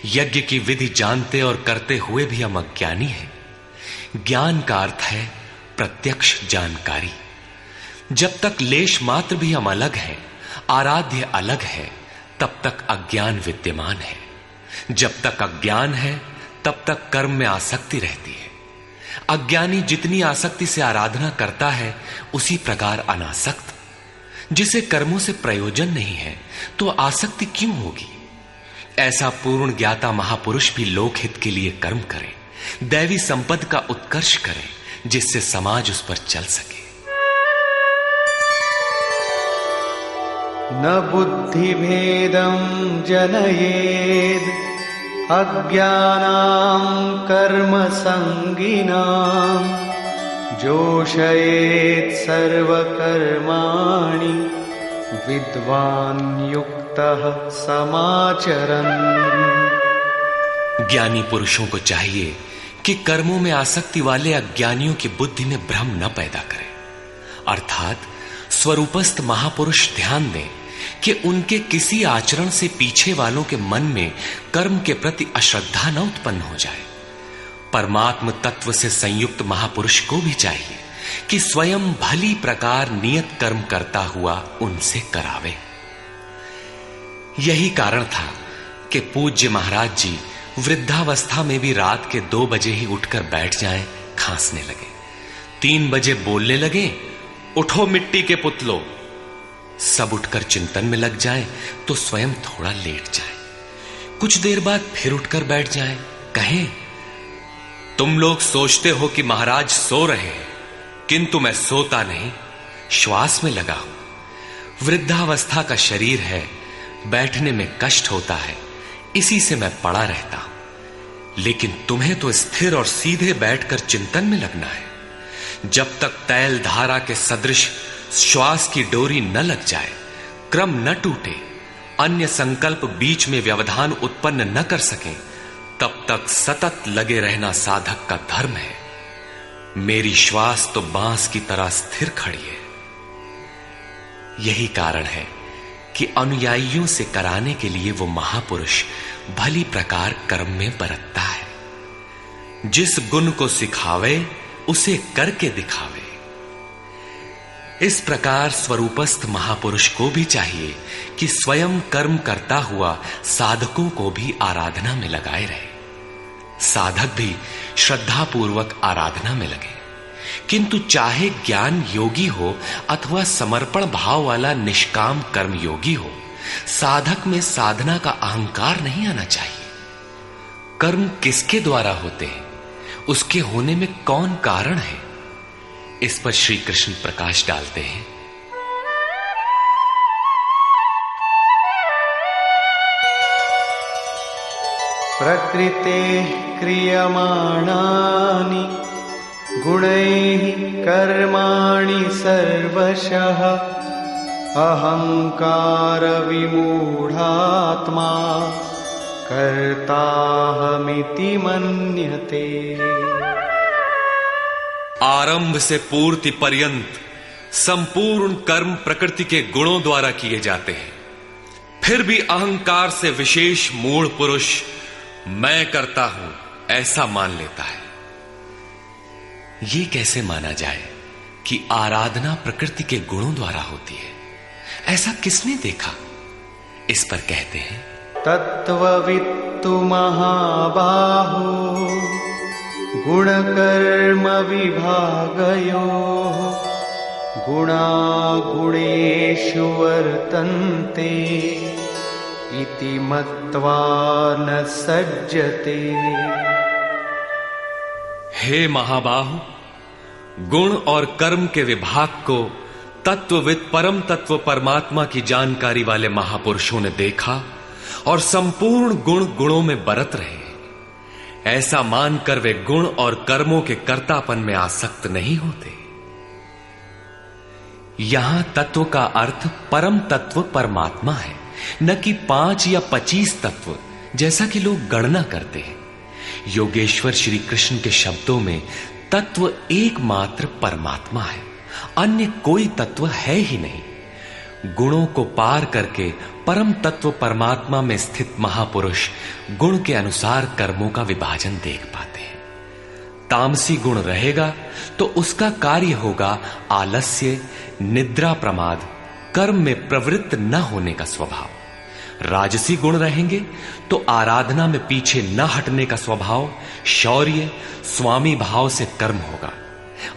S1: यज्ञ की विधि जानते और करते हुए भी हम अज्ञानी हैं। ज्ञान का अर्थ है प्रत्यक्ष जानकारी। जब तक लेश मात्र भी हम अलग हैं, आराध्य अलग है, तब तक अज्ञान विद्यमान है। जब तक अज्ञान है तब तक कर्म में आसक्ति रहती है। अज्ञानी जितनी आसक्ति से आराधना करता है उसी प्रकार अनासक्त। जिसे कर्मों से प्रयोजन नहीं है तो आसक्ति क्यों होगी? ऐसा पूर्ण ज्ञाता महापुरुष भी लोकहित के लिए कर्म करे, दैवी संपद का उत्कर्ष करे, जिससे समाज उस पर चल सके।
S2: न बुद्धिभेदं जनयेद अज्ञानां कर्मसंगिनां जोषयेत् सर्वकर्माणि विद्वान् युक्तः समाचरन्।
S1: ज्ञानी पुरुषों को चाहिए कि कर्मों में आसक्ति वाले अज्ञानियों की बुद्धि में भ्रम न पैदा करें, अर्थात स्वरूपस्थ महापुरुष ध्यान दें कि उनके किसी आचरण से पीछे वालों के मन में कर्म के प्रति अश्रद्धा न उत्पन्न हो जाए। परमात्म तत्व से संयुक्त महापुरुष को भी चाहिए कि स्वयं भली प्रकार नियत कर्म करता हुआ उनसे करावे। यही कारण था कि पूज्य महाराज जी वृद्धावस्था में भी रात के 2 बजे ही उठकर बैठ जाएं, खांसने लगे। 3 बजे बोलने लगे, उठो मिट्टी के पुतलो। सब उठकर चिंतन में लग जाएं तो स्वयं थोड़ा लेट जाएं। कुछ देर बाद फिर उठकर बैठ जाएं, कहें, तुम लोग सोचते हो कि महाराज सो रहे हैं, किंतु मैं सोता नहीं, श्वास में लगा हूं। वृद्धावस्था का शरीर है, बैठने में कष्ट होता है, इसी से मैं पड़ा रहता हूं। लेकिन तुम्हें तो स्थिर और सीधे बैठकर चिंतन में लगना है। जब तक तैल धारा के सदृश श्वास की डोरी न लग जाए, क्रम न टूटे, अन्य संकल्प बीच में व्यवधान उत्पन्न न कर सकें, तब तक सतत लगे रहना साधक का धर्म है। मेरी श्वास तो बांस की तरह स्थिर खड़ी है। यही कारण है कि अनुयायियों से कराने के लिए वो महापुरुष भली प्रकार कर्म में बरतता है। जिस गुण को सिखावे उसे करके दिखावे। इस प्रकार स्वरूपस्थ महापुरुष को भी चाहिए कि स्वयं कर्म करता हुआ साधकों को भी आराधना में लगाए रहे। साधक भी श्रद्धापूर्वक आराधना में लगे, किंतु चाहे ज्ञान योगी हो अथवा समर्पण भाव वाला निष्काम कर्म योगी हो, साधक में साधना का अहंकार नहीं आना चाहिए। कर्म किसके द्वारा होते हैं, उसके होने में कौन कारण है, इस पर श्री कृष्ण प्रकाश डालते हैं।
S2: प्रकृते क्रियमाणानि गुणैः कर्माणि सर्वशः अहंकार विमूढ़ात्मा कर्ताहमिति मन्यते।
S1: आरंभ से पूर्ति पर्यंत संपूर्ण कर्म प्रकृति के गुणों द्वारा किए जाते हैं। फिर भी अहंकार से विशेष मूढ़ पुरुष मैं करता हूं ऐसा मान लेता है। यह कैसे माना जाए कि आराधना प्रकृति के गुणों द्वारा होती है? ऐसा किसने देखा? इस पर कहते हैं,
S2: तत्त्ववित्तु महाबाहो गुणकर्म विभागयोः गुणागुणेषु वर्तन्ते इति मत्वा न सज्जते।
S1: हे महाबाहु, गुण और कर्म के विभाग को तत्वविद परम तत्व परमात्मा की जानकारी वाले महापुरुषों ने देखा और संपूर्ण गुण गुणों में बरत रहे हैं। ऐसा मानकर वे गुण और कर्मों के कर्तापन में आसक्त नहीं होते। यहां तत्व का अर्थ परम तत्व परमात्मा है, न कि 5 या 25 तत्व जैसा कि लोग गणना करते हैं। योगेश्वर श्री कृष्ण के शब्दों में तत्व एकमात्र परमात्मा है, अन्य कोई तत्व है ही नहीं। गुणों को पार करके परम तत्व परमात्मा में स्थित महापुरुष गुण के अनुसार कर्मों का विभाजन देख पाते हैं। तामसी गुण रहेगा तो उसका कार्य होगा आलस्य, निद्रा, प्रमाद, कर्म में प्रवृत्त न होने का स्वभाव। राजसी गुण रहेंगे तो आराधना में पीछे न हटने का स्वभाव, शौर्य, स्वामी भाव से कर्म होगा।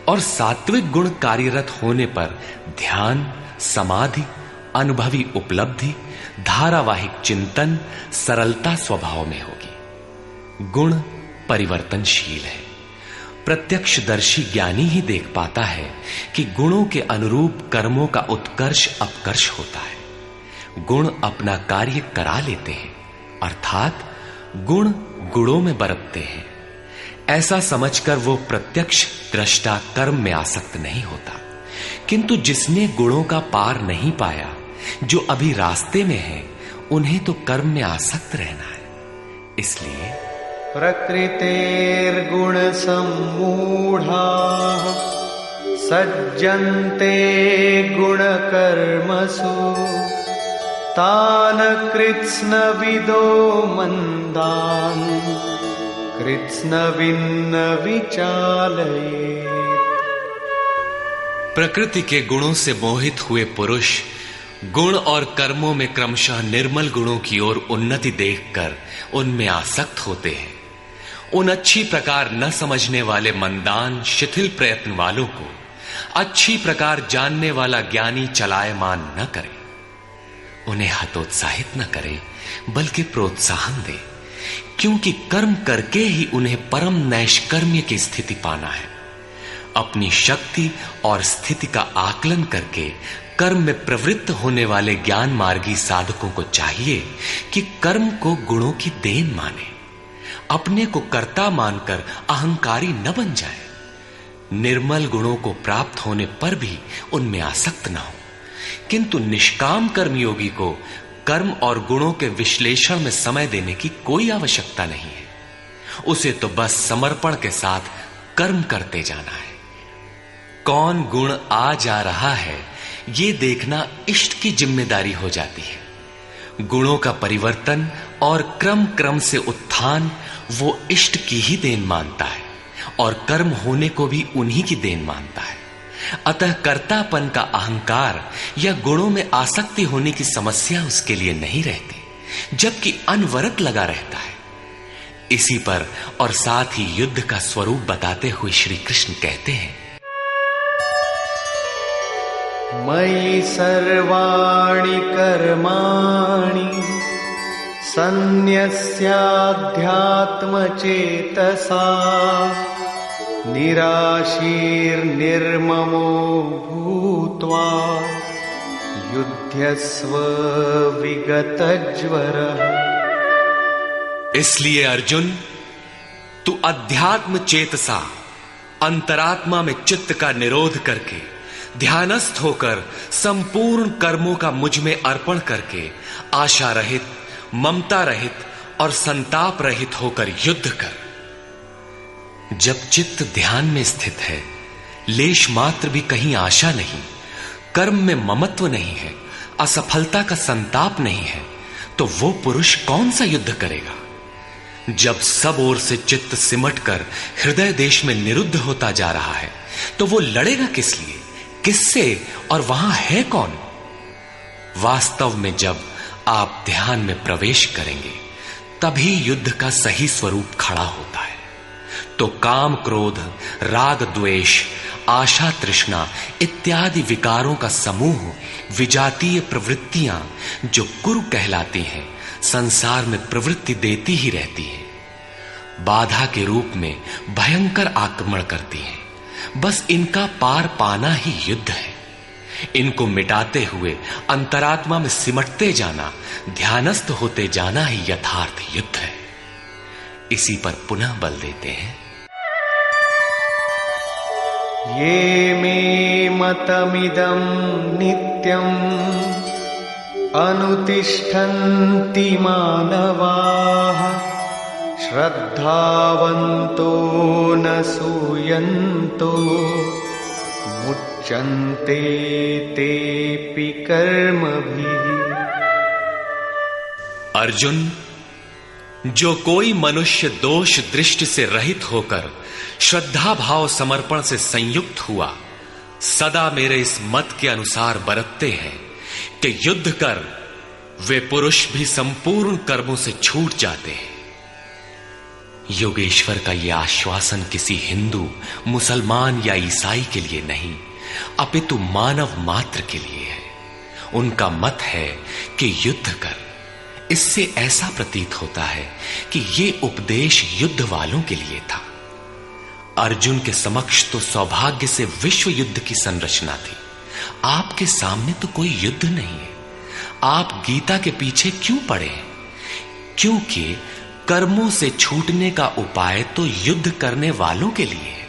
S1: और सात्विक गुण कार्यरत होने पर ध्यान, समाधि, अनुभवी उपलब्धि, धारावाहिक चिंतन, सरलता स्वभाव में होगी। गुण परिवर्तनशील है। प्रत्यक्षदर्शी ज्ञानी ही देख पाता है कि गुणों के अनुरूप कर्मों का उत्कर्ष अपकर्ष होता है। गुण अपना कार्य करा लेते हैं, अर्थात गुण गुणों में बरतते हैं। ऐसा समझकर वो प्रत्यक्ष दृष्टा कर्म में आसक्त नहीं होता। किंतु जिसने गुणों का पार नहीं पाया, जो अभी रास्ते में है, उन्हें तो कर्म में आसक्त रहना है। इसलिए
S2: प्रकृतेर्गुण सम्मूढ़ाः सज्जन्ते गुण कर्मसु तान् कृत्स्नविदो मंदान् कृत्स्नविन्न विचालयेत्।
S1: प्रकृति के गुणों से मोहित हुए पुरुष गुण और कर्मों में क्रमशः निर्मल गुणों की ओर उन्नति देखकर उनमें आसक्त होते हैं। उन अच्छी प्रकार न समझने वाले मंदान शिथिल प्रयत्न वालों को अच्छी प्रकार जानने वाला ज्ञानी चलायमान न करे, उन्हें हतोत्साहित न करे, बल्कि प्रोत्साहन दे, क्योंकि कर्म करके ही उन्हें परम नैष्कर्म्य की स्थिति पाना है। अपनी शक्ति और स्थिति का आकलन करके कर्म में प्रवृत्त होने वाले ज्ञान मार्गी साधकों को चाहिए कि कर्म को गुणों की देन माने, अपने को कर्ता मानकर अहंकारी न बन जाए। निर्मल गुणों को प्राप्त होने पर भी उनमें आसक्त न हो, किंतु निष्काम कर्मयोगी को कर्म और गुणों के विश्लेषण में समय देने की कोई आवश्यकता नहीं है। उसे तो बस समर्पण के साथ कर्म करते जाना है। कौन गुण आ जा रहा है, ये देखना इष्ट की जिम्मेदारी हो जाती है। गुणों का परिवर्तन और क्रम क्रम से उत्थान वो इष्ट की ही देन मानता है और कर्म होने को भी उन्हीं की देन मानता है। अतः कर्तापन का अहंकार या गुणों में आसक्ति होने की समस्या उसके लिए नहीं रहती, जबकि अनवरत लगा रहता है। इसी पर और साथ ही युद्ध का स्वरूप बताते हुए श्री कृष्ण कहते हैं,
S2: मयि सर्वाणि कर्माणि सन्न्यस्याध्यात्मचेतसा निराशीर्निर्ममो भूत्वा युध्यस्व विगतज्वरः।
S1: इसलिए अर्जुन, तू अध्यात्म चेतसा अंतरात्मा में चित्त का निरोध करके ध्यानस्थ होकर संपूर्ण कर्मों का मुझ में अर्पण करके आशा रहित, ममता रहित और संताप रहित होकर युद्ध कर। जब चित्त ध्यान में स्थित है, लेश मात्र भी कहीं आशा नहीं, कर्म में ममत्व नहीं है, असफलता का संताप नहीं है, तो वो पुरुष कौन सा युद्ध करेगा? जब सब ओर से चित्त सिमटकर हृदय देश में निरुद्ध होता जा रहा है, तो वो लड़ेगा किस लिए, किससे और वहां है कौन? वास्तव में जब आप ध्यान में प्रवेश करेंगे, तभी युद्ध का सही स्वरूप खड़ा होता है। तो काम क्रोध, राग द्वेष, आशा तृष्णा इत्यादि विकारों का समूह, विजातीय प्रवृत्तियां जो कुरु कहलाती हैं, संसार में प्रवृत्ति देती ही रहती है, बाधा के रूप में भयंकर आक्रमण करती है। बस इनका पार पाना ही युद्ध है। इनको मिटाते हुए अंतरात्मा में सिमटते जाना, ध्यानस्थ होते जाना ही यथार्थ युद्ध है। इसी पर पुनः बल देते हैं,
S2: ये मे मतमिदं नित्यम् अनुतिष्ठन्ति मानवाः श्रद्धावन्तो न सूयन्तो मुच्यन्ते तेऽपि कर्मभिः।
S1: अर्जुन, जो कोई मनुष्य दोष दृष्टि से रहित होकर श्रद्धा भाव समर्पण से संयुक्त हुआ, सदा मेरे इस मत के अनुसार बरतते हैं कि युद्ध कर, वे पुरुष भी संपूर्ण कर्मों से छूट जाते हैं। योगेश्वर का यह आश्वासन किसी हिंदू, मुसलमान या ईसाई के लिए नहीं, अपितु मानव मात्र के लिए है। उनका मत है कि युद्ध कर। इससे ऐसा प्रतीत होता है कि ये उपदेश युद्ध वालों के लिए था। अर्जुन के समक्ष तो सौभाग्य से विश्व युद्ध की संरचना थी। आपके सामने तो कोई युद्ध नहीं है। आप गीता के पीछे क्यों पड़े हैं? क्योंकि कर्मों से छूटने का उपाय तो युद्ध करने वालों के लिए है,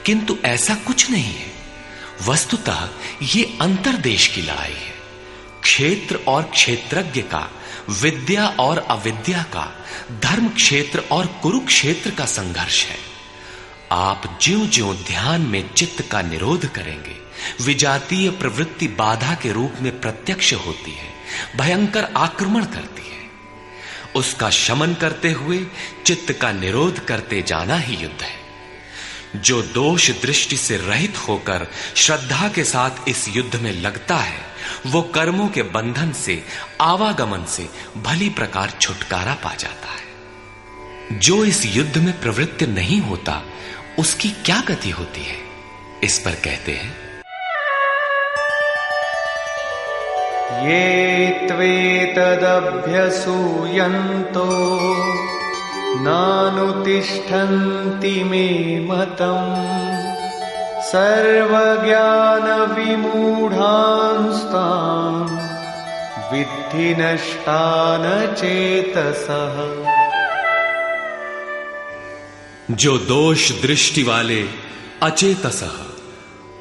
S1: किंतु ऐसा कुछ नहीं है। वस्तुतः ये अंतर्देश की लड़ाई है। क्षेत्र और क्षेत्रज्ञ का, विद्या और अविद्या का, धर्म क्षेत्र और कुरुक्षेत्र का संघर्ष है। आप ज्यों-ज्यों ध्यान में चित्त का निरोध करेंगे, विजातीय प्रवृत्ति बाधा के रूप में प्रत्यक्ष होती है, भयंकर आक्रमण करती है। उसका शमन करते हुए चित्त का निरोध करते जाना ही युद्ध है। जो दोष दृष्टि से रहित होकर श्रद्धा के साथ इस युद्ध में लगता है, वो कर्मों के बंधन से, आवागमन से भली प्रकार छुटकारा पा जाता है। जो इस युद्ध में प्रवृत्त नहीं होता, उसकी क्या गति होती है? इस पर कहते हैं,
S2: ये त्वेतदभ्यसूयन्तो नानुतिष्ठन्ति मे मतम् सर्वज्ञानविमूढांस्तान् विद्धि नष्टान चेतसः।
S1: जो दोष दृष्टि वाले अचेतसः,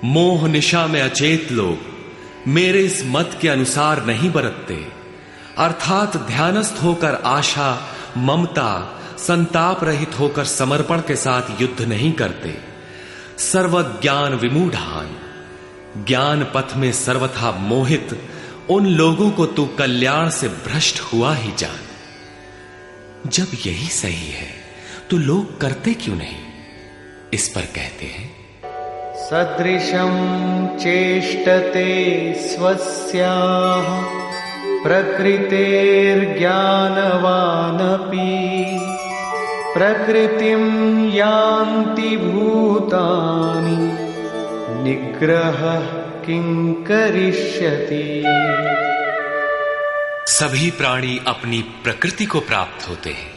S1: मोह निशा में अचेत लोग मेरे इस मत के अनुसार नहीं बरतते, अर्थात ध्यानस्थ होकर आशा, ममता, संताप रहित होकर समर्पण के साथ युद्ध नहीं करते, सर्वज्ञान विमूढ़ान, ज्ञान पथ में सर्वथा मोहित उन लोगों को तू कल्याण से भ्रष्ट हुआ ही जान। जब यही सही है तो लोग करते क्यों नहीं? इस पर कहते हैं,
S2: सदृशं चेष्टते स्वस्याः प्रकृतेर्ज्ञानवानपि प्रकृतिं यान्ति भूतानि निग्रहः किं करिष्यति।
S1: सभी प्राणी अपनी प्रकृति को प्राप्त होते हैं,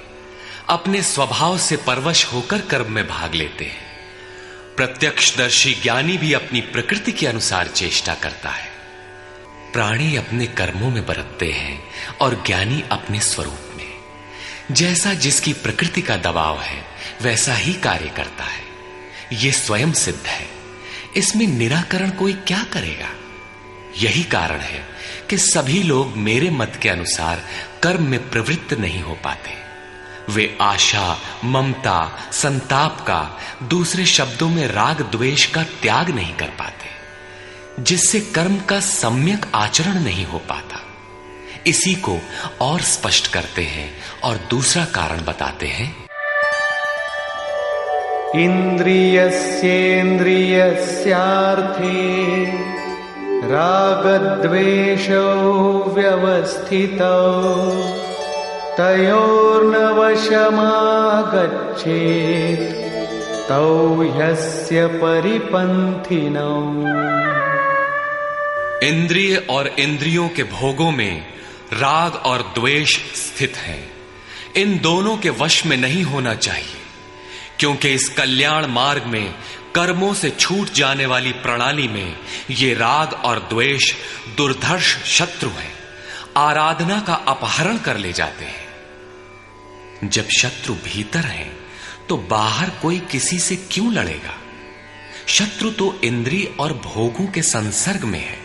S1: अपने स्वभाव से परवश होकर कर्म में भाग लेते हैं। प्रत्यक्षदर्शी ज्ञानी भी अपनी प्रकृति के अनुसार चेष्टा करता है। प्राणी अपने कर्मों में बरतते हैं और ज्ञानी अपने स्वरूप में। जैसा जिसकी प्रकृति का दबाव है, वैसा ही कार्य करता है। यह स्वयं सिद्ध है। इसमें निराकरण कोई क्या करेगा? यही कारण है कि सभी लोग मेरे मत के अनुसार कर्म में प्रवृत्त नहीं हो पाते। वे आशा, ममता, संताप का, दूसरे शब्दों में राग द्वेष का त्याग नहीं कर पाते, जिससे कर्म का सम्यक आचरण नहीं हो पाता। इसी को और स्पष्ट करते हैं और दूसरा कारण बताते हैं,
S2: इंद्रियस्येन्द्रियस्यार्थे रागद्वेषौ व्यवस्थितौ तयोर्न वशमागच्छेत् तौ ह्यस्य परिपन्थिनौ।
S1: इंद्रिय और इंद्रियों के भोगों में राग और द्वेष स्थित हैं। इन दोनों के वश में नहीं होना चाहिए, क्योंकि इस कल्याण मार्ग में कर्मों से छूट जाने वाली प्रणाली में ये राग और द्वेष दुर्धर्ष शत्रु हैं, आराधना का अपहरण कर ले जाते हैं। जब शत्रु भीतर है तो बाहर कोई किसी से क्यों लड़ेगा? शत्रु तो इंद्रिय और भोगों के संसर्ग में है,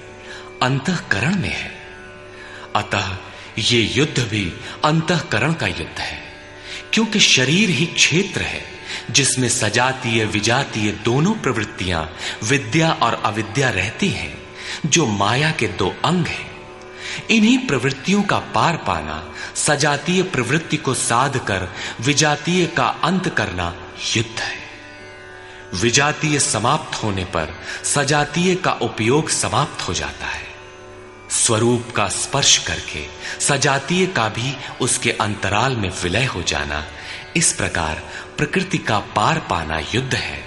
S1: अंतःकरण में है। अतः ये युद्ध भी अंतःकरण का युद्ध है, क्योंकि शरीर ही क्षेत्र है जिसमें सजातीय विजातीय दोनों प्रवृत्तियां, विद्या और अविद्या रहती हैं, जो माया के दो अंग हैं। इन्हीं प्रवृत्तियों का पार पाना, सजातीय प्रवृत्ति को साध कर विजातीय का अंत करना युद्ध है। विजातीय समाप्त होने पर सजातीय का उपयोग समाप्त हो जाता है। स्वरूप का स्पर्श करके सजातीय का भी उसके अंतराल में विलय हो जाना, इस प्रकार प्रकृति का पार पाना युद्ध है,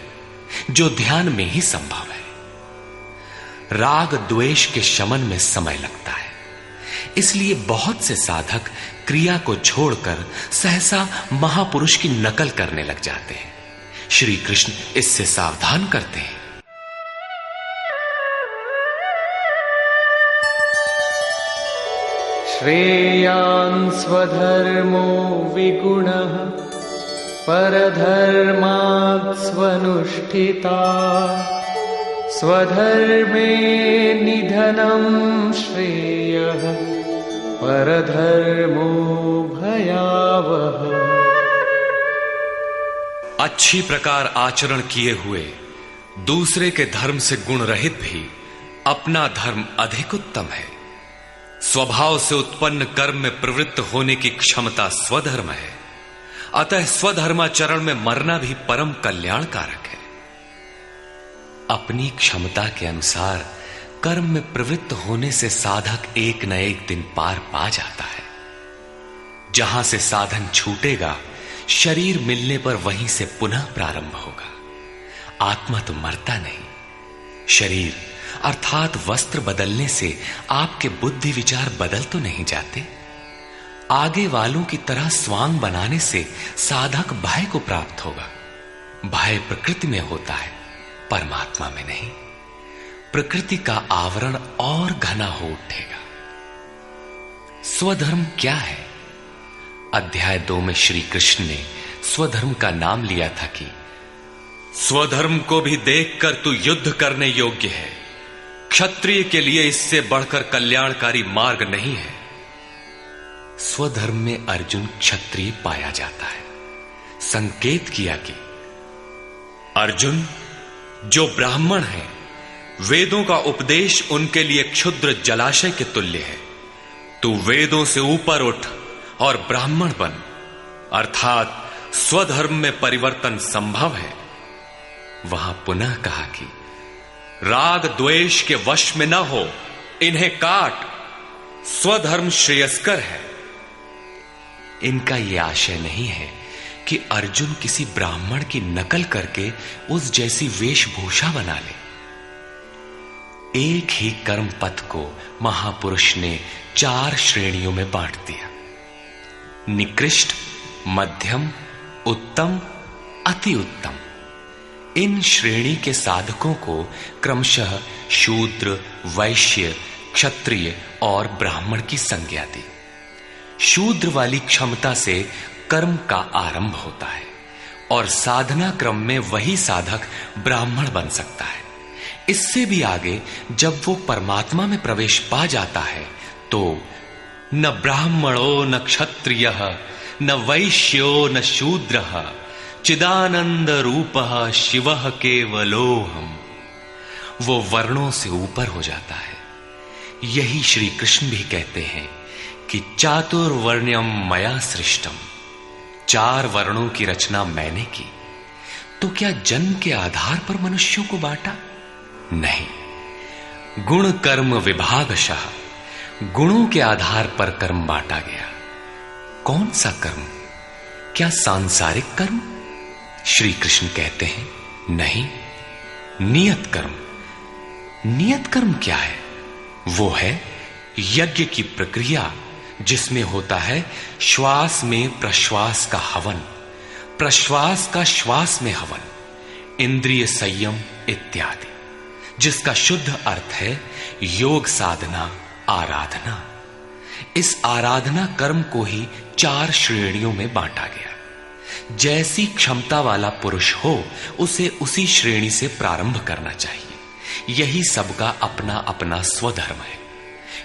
S1: जो ध्यान में ही संभव है। राग द्वेष के शमन में समय लगता है। इसलिए बहुत से साधक क्रिया को छोड़कर सहसा महापुरुष की नकल करने लग जाते हैं। श्री कृष्ण इससे सावधान करते हैं।
S2: श्रेयान् स्वधर्मो विगुणः परधर्मात् स्वनुष्ठिता स्वधर्मे निधनं श्रेयः परधर्मो भयावह।
S1: अच्छी प्रकार आचरण किए हुए दूसरे के धर्म से गुण रहित भी अपना धर्म अधिक उत्तम है। स्वभाव से उत्पन्न कर्म में प्रवृत्त होने की क्षमता स्वधर्म है। अतः स्वधर्माचरण में मरना भी परम कल्याणकारक है। अपनी क्षमता के अनुसार कर्म में प्रवृत्त होने से साधक एक न एक दिन पार पा जाता है। जहां से साधन छूटेगा, शरीर मिलने पर वहीं से पुनः प्रारंभ होगा। आत्मा तो मरता नहीं। शरीर अर्थात वस्त्र बदलने से आपके बुद्धि विचार बदल तो नहीं जाते। आगे वालों की तरह स्वांग बनाने से साधक भय को प्राप्त होगा। भय प्रकृति में होता है, परमात्मा में नहीं। प्रकृति का आवरण और घना हो उठेगा। स्वधर्म क्या है? अध्याय 2 में श्री कृष्ण ने स्वधर्म का नाम लिया था कि स्वधर्म को भी देखकर तू युद्ध करने योग्य है। क्षत्रिय के लिए इससे बढ़कर कल्याणकारी मार्ग नहीं है। स्वधर्म में अर्जुन क्षत्रिय पाया जाता है। संकेत किया कि अर्जुन, जो ब्राह्मण है, वेदों का उपदेश उनके लिए क्षुद्र जलाशय के तुल्य है। तू वेदों से ऊपर उठ और ब्राह्मण बन, अर्थात स्वधर्म में परिवर्तन संभव है। वहां पुनः कहा कि राग द्वेष के वश में न हो, इन्हें काट, स्वधर्म श्रेयस्कर है। इनका यह आशय नहीं है कि अर्जुन किसी ब्राह्मण की नकल करके उस जैसी वेशभूषा बना ले। एक ही कर्म पथ को महापुरुष ने 4 श्रेणियों में बांट दिया: निकृष्ट, मध्यम, उत्तम, अति उत्तम। इन श्रेणी के साधकों को क्रमशः शूद्र, वैश्य, क्षत्रिय और ब्राह्मण की संज्ञा दी। शूद्र वाली क्षमता से कर्म का आरंभ होता है और साधना क्रम में वही साधक ब्राह्मण बन सकता है। इससे भी आगे जब वो परमात्मा में प्रवेश पा जाता है तो न ब्राह्मणो न क्षत्रियः न वैश्यो न शूद्रः चिदानंद रूपः शिवः केवलोहम्। वो वर्णों से ऊपर हो जाता है। यही श्री कृष्ण भी कहते हैं कि चातुर्वर्ण्यम मया सृष्टम। 4 वर्णों की रचना मैंने की। तो क्या जन्म के आधार पर मनुष्यों को बांटा? नहीं। गुण कर्म विभागशः, गुणों के आधार पर कर्म बांटा गया। कौन सा कर्म? क्या सांसारिक कर्म? श्री कृष्ण कहते हैं नहीं, नियत कर्म। नियत कर्म क्या है? वो है यज्ञ की प्रक्रिया, जिसमें होता है श्वास में प्रश्वास का हवन, प्रश्वास का श्वास में हवन, इंद्रिय संयम इत्यादि, जिसका शुद्ध अर्थ है योग साधना, आराधना। इस आराधना कर्म को ही 4 श्रेणियों में बांटा गया। जैसी क्षमता वाला पुरुष हो, उसे उसी श्रेणी से प्रारंभ करना चाहिए। यही सबका अपना अपना स्वधर्म है।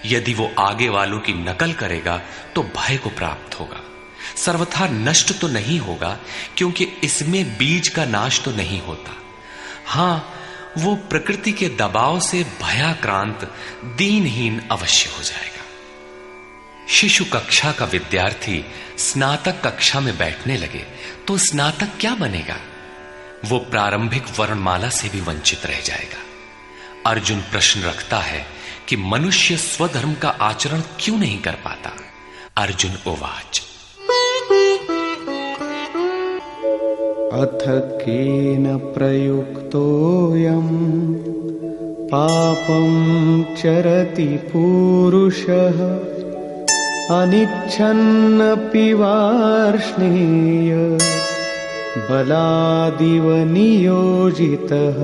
S1: यदि वो आगे वालों की नकल करेगा तो भय को प्राप्त होगा। सर्वथा नष्ट तो नहीं होगा, क्योंकि इसमें बीज का नाश तो नहीं होता। हां, वो प्रकृति के दबाव से भयाक्रांत, दीनहीन अवश्य हो जाएगा। शिशु कक्षा का विद्यार्थी स्नातक कक्षा में बैठने लगे तो स्नातक क्या बनेगा? वो प्रारंभिक वर्णमाला से भी वंचित रह जाएगा। अर्जुन प्रश्न रखता है कि मनुष्य स्वधर्म का आचरण क्यों नहीं कर पाता? अर्जुन उवाच
S2: अथ केन प्रयुक्तोऽयं पापं चरति पूरुषः अनिच्छन्नपि वार्ष्णेय बलादिव नियोजितः।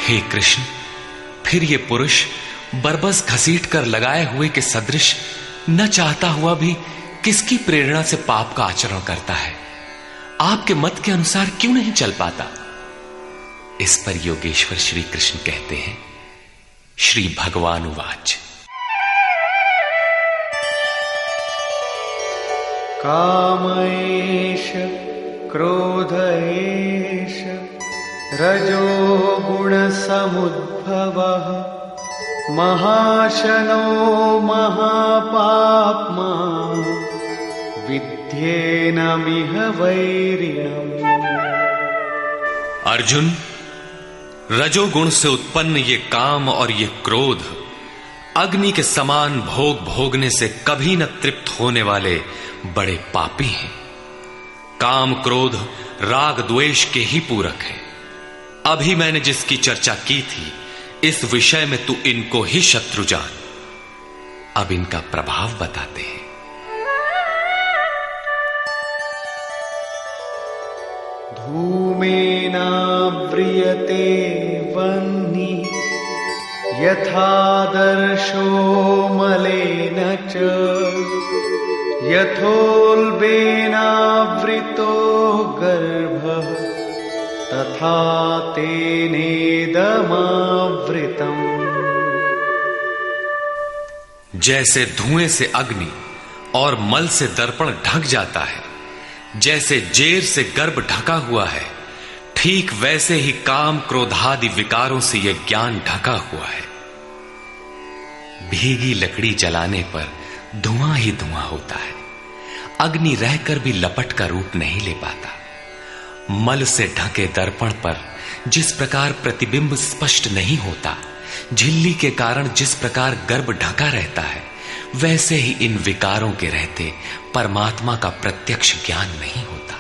S1: हे कृष्ण, फिर ये पुरुष बरबस घसीट कर लगाए हुए के सदृश न चाहता हुआ भी किसकी प्रेरणा से पाप का आचरण करता है? आपके मत के अनुसार क्यों नहीं चल पाता? इस पर योगेश्वर श्री कृष्ण कहते हैं, श्री भगवान उवाच।
S2: काम एष क्रोध एष रजो गुण समुद्भवः महाशनो महापाप्मा विद्येनमिह वैरिणम्।
S1: अर्जुन, रजोगुण से उत्पन्न ये काम और ये क्रोध अग्नि के समान भोग भोगने से कभी न तृप्त होने वाले बड़े पापी हैं। काम क्रोध राग द्वेष के ही पूरक है। अभी मैंने जिसकी चर्चा की थी, इस विषय में तू इनको ही शत्रु जान। अब इनका प्रभाव बताते हैं।
S2: धूमेनाव्रियते वह्निः यथादर्शो मलेन च यथोल्बेनावृतो गर्भः तथा तेनेदमावृतम्।
S1: जैसे धुएं से अग्नि और मल से दर्पण ढक जाता है, जैसे जेर से गर्भ ढका हुआ है, ठीक वैसे ही काम क्रोधादि विकारों से यह ज्ञान ढका हुआ है। भीगी लकड़ी जलाने पर धुआं ही धुआं होता है। अग्नि रहकर भी लपट का रूप नहीं ले पाता। मल से ढके दर्पण पर जिस प्रकार प्रतिबिंब स्पष्ट नहीं होता, झिल्ली के कारण जिस प्रकार गर्भ ढका रहता है, वैसे ही इन विकारों के रहते परमात्मा का प्रत्यक्ष ज्ञान नहीं होता।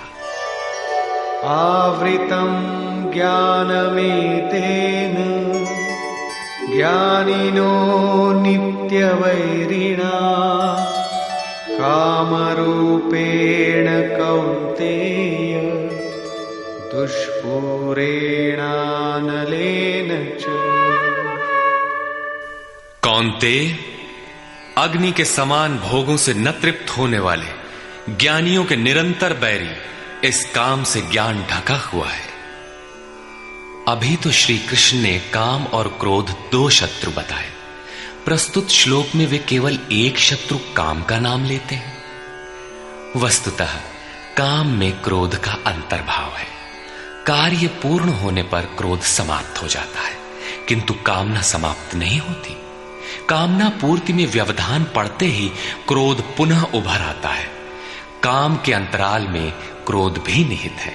S2: आवृतं ज्ञानमेतेन ज्ञानिनो नित्यवैरिणा कामरूपेण कौन्तेय दुष्पूरेणानलेन च।
S1: कौन्तेय, अग्नि के समान भोगों से न तृप्त होने वाले ज्ञानियों के निरंतर बैरी इस काम से ज्ञान ढका हुआ है। अभी तो श्री कृष्ण ने काम और क्रोध दो शत्रु बताए। प्रस्तुत श्लोक में वे केवल एक शत्रु काम का नाम लेते हैं। वस्तुतः काम में क्रोध का अंतर्भाव है। कार्य पूर्ण होने पर क्रोध समाप्त हो जाता है, किंतु कामना समाप्त नहीं होती। कामना पूर्ति में व्यवधान पड़ते ही क्रोध पुनः उभर आता है। काम के अंतराल में क्रोध भी निहित है।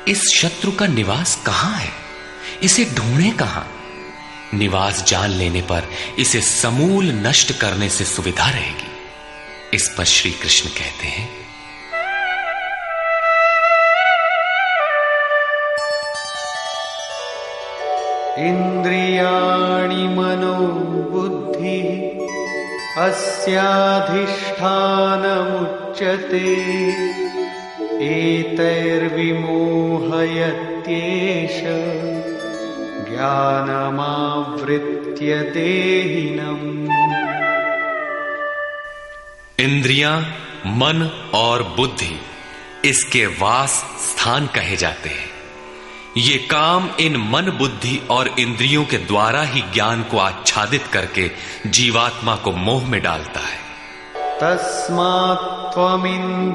S1: इस शत्रु का निवास कहां है? इसे ढूंढे कहां? निवास जान लेने पर इसे समूल नष्ट करने से सुविधा रहेगी। इस पर श्री कृष्ण कहते हैं,
S2: इंद्रियाणि मनो बुद्धि अस्याधिष्ठानमुच्यते एतैर्विमोहयत्येष ज्ञानमावृत्य देहिनम्।
S1: इंद्रियां, मन और बुद्धि इसके वास स्थान कहे जाते हैं। ये काम इन मन, बुद्धि और इंद्रियों के द्वारा ही ज्ञान को आच्छादित करके जीवात्मा को मोह में डालता है।
S2: तस्मात् त्वमिन्द्रियाण्यादौ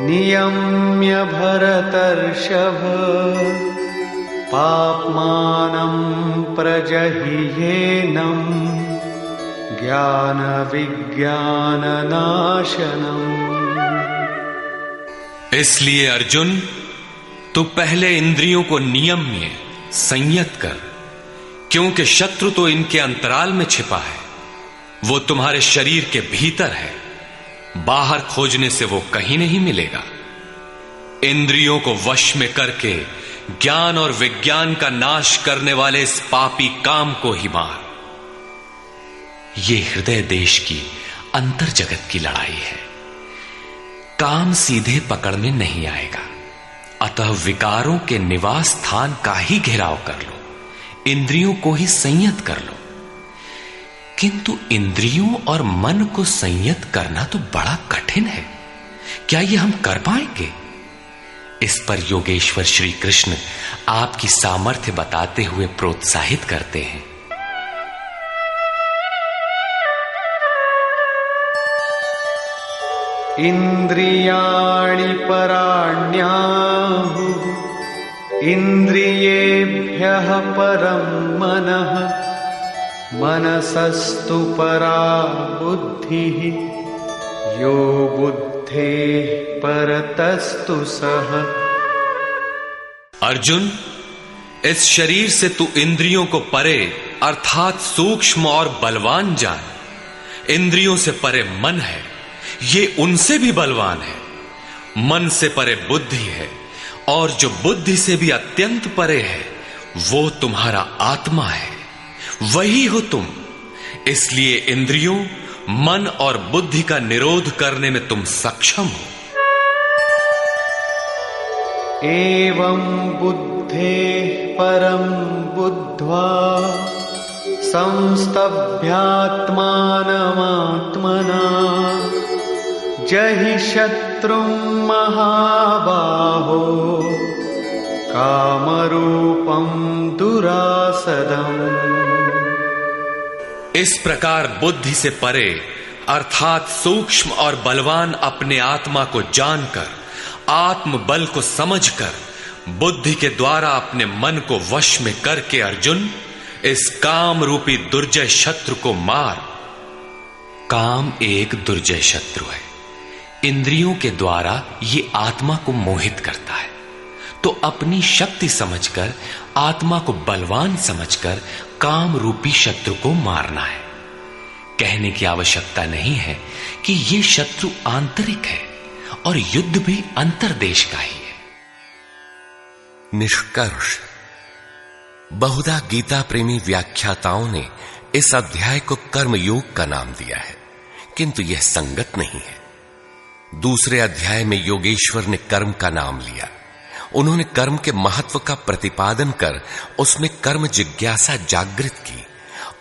S2: नियम्य भरतर्षभ पाप्मानं प्रजह्येनं ज्ञान विज्ञाननाशनम्।
S1: इसलिए अर्जुन, तू पहले इंद्रियों को नियम्य संयत कर, क्योंकि शत्रु तो इनके अंतराल में छिपा है। वो तुम्हारे शरीर के भीतर है, बाहर खोजने से वो कहीं नहीं मिलेगा। इंद्रियों को वश में करके ज्ञान और विज्ञान का नाश करने वाले इस पापी काम को ही मार। ये हृदय देश की अंतर जगत की लड़ाई है। काम सीधे पकड़ में नहीं आएगा, अतः विकारों के निवास स्थान का ही घेराव कर लो, इंद्रियों को ही संयत कर लो। किंतु इंद्रियों और मन को संयत करना तो बड़ा कठिन है। क्या ये हम कर पाएंगे? इस पर योगेश्वर श्री कृष्ण आपकी सामर्थ्य बताते हुए प्रोत्साहित करते हैं।
S2: इंद्रियाणि पराण्याहुः इंद्रियेभ्यः परं मनः मनसस्तु परा बुद्धिः यो बुद्धेः परतस्तु सः।
S1: अर्जुन, इस शरीर से तू इंद्रियों को परे अर्थात सूक्ष्म और बलवान जान। इंद्रियों से परे मन है, ये उनसे भी बलवान है। मन से परे बुद्धि है, और जो बुद्धि से भी अत्यंत परे है वो तुम्हारा आत्मा है, वही हो तुम। इसलिए इंद्रियों, मन और बुद्धि का निरोध करने में तुम सक्षम हो।
S2: एवं बुद्धेः परं बुद्ध्वा संस्तभ्यात्मानमात्मना जहि शत्रुं महाबाहो कामरूपं दुरासदम्।
S1: इस प्रकार बुद्धि से परे अर्थात सूक्ष्म और बलवान अपने आत्मा को जानकर, आत्म बल को समझकर, बुद्धि के द्वारा अपने मन को वश में करके अर्जुन इस काम रूपी दुर्जय शत्रु को मार। काम एक दुर्जय शत्रु है। इंद्रियों के द्वारा ये आत्मा को मोहित करता है, तो अपनी शक्ति समझकर, आत्मा को बलवान समझकर काम रूपी शत्रु को मारना है। कहने की आवश्यकता नहीं है कि ये शत्रु आंतरिक है और युद्ध भी अंतर्देश का ही है।
S3: निष्कर्ष, बहुधा गीता प्रेमी व्याख्याताओं ने इस अध्याय को कर्मयोग का नाम दिया है, किंतु यह संगत नहीं है। दूसरे अध्याय में योगेश्वर ने कर्म का नाम लिया। उन्होंने कर्म के महत्व का प्रतिपादन कर उसमें कर्म जिज्ञासा जागृत की,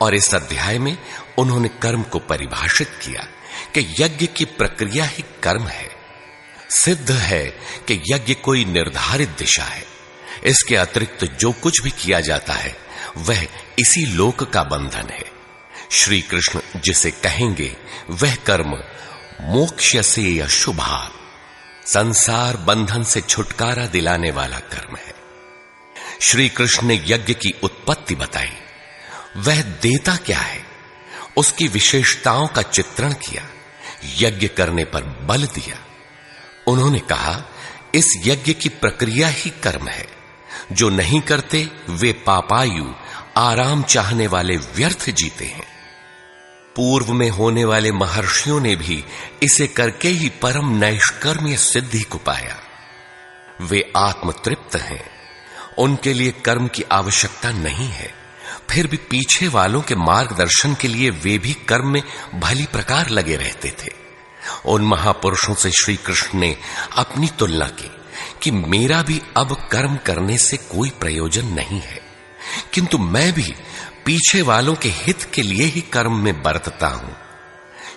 S3: और इस अध्याय में उन्होंने कर्म को परिभाषित किया कि यज्ञ की प्रक्रिया ही कर्म है। सिद्ध है कि यज्ञ कोई निर्धारित दिशा है। इसके अतिरिक्त जो कुछ भी किया जाता है वह इसी लोक का बंधन है। श्री कृष्ण जिसे कहेंगे वह कर्म मोक्ष्यसे अशुभात्, संसार बंधन से छुटकारा दिलाने वाला कर्म है। श्री कृष्ण ने यज्ञ की उत्पत्ति बताई, वह देता क्या है, उसकी विशेषताओं का चित्रण किया, यज्ञ करने पर बल दिया। उन्होंने कहा इस यज्ञ की प्रक्रिया ही कर्म है। जो नहीं करते वे पापायु, आराम चाहने वाले व्यर्थ जीते हैं। पूर्व में होने वाले महर्षियों ने भी इसे करके ही परम नैष्कर्म्य सिद्धि को पाया। वे आत्मतृप्त हैं, उनके लिए कर्म की आवश्यकता नहीं है। फिर भी पीछे वालों के मार्गदर्शन के लिए वे भी कर्म में भली प्रकार लगे रहते थे। उन महापुरुषों से श्री कृष्ण ने अपनी तुलना की कि मेरा भी अब कर्म करने से कोई प्रयोजन नहीं है, किंतु मैं भी पीछे वालों के हित के लिए ही कर्म में बरतता हूं।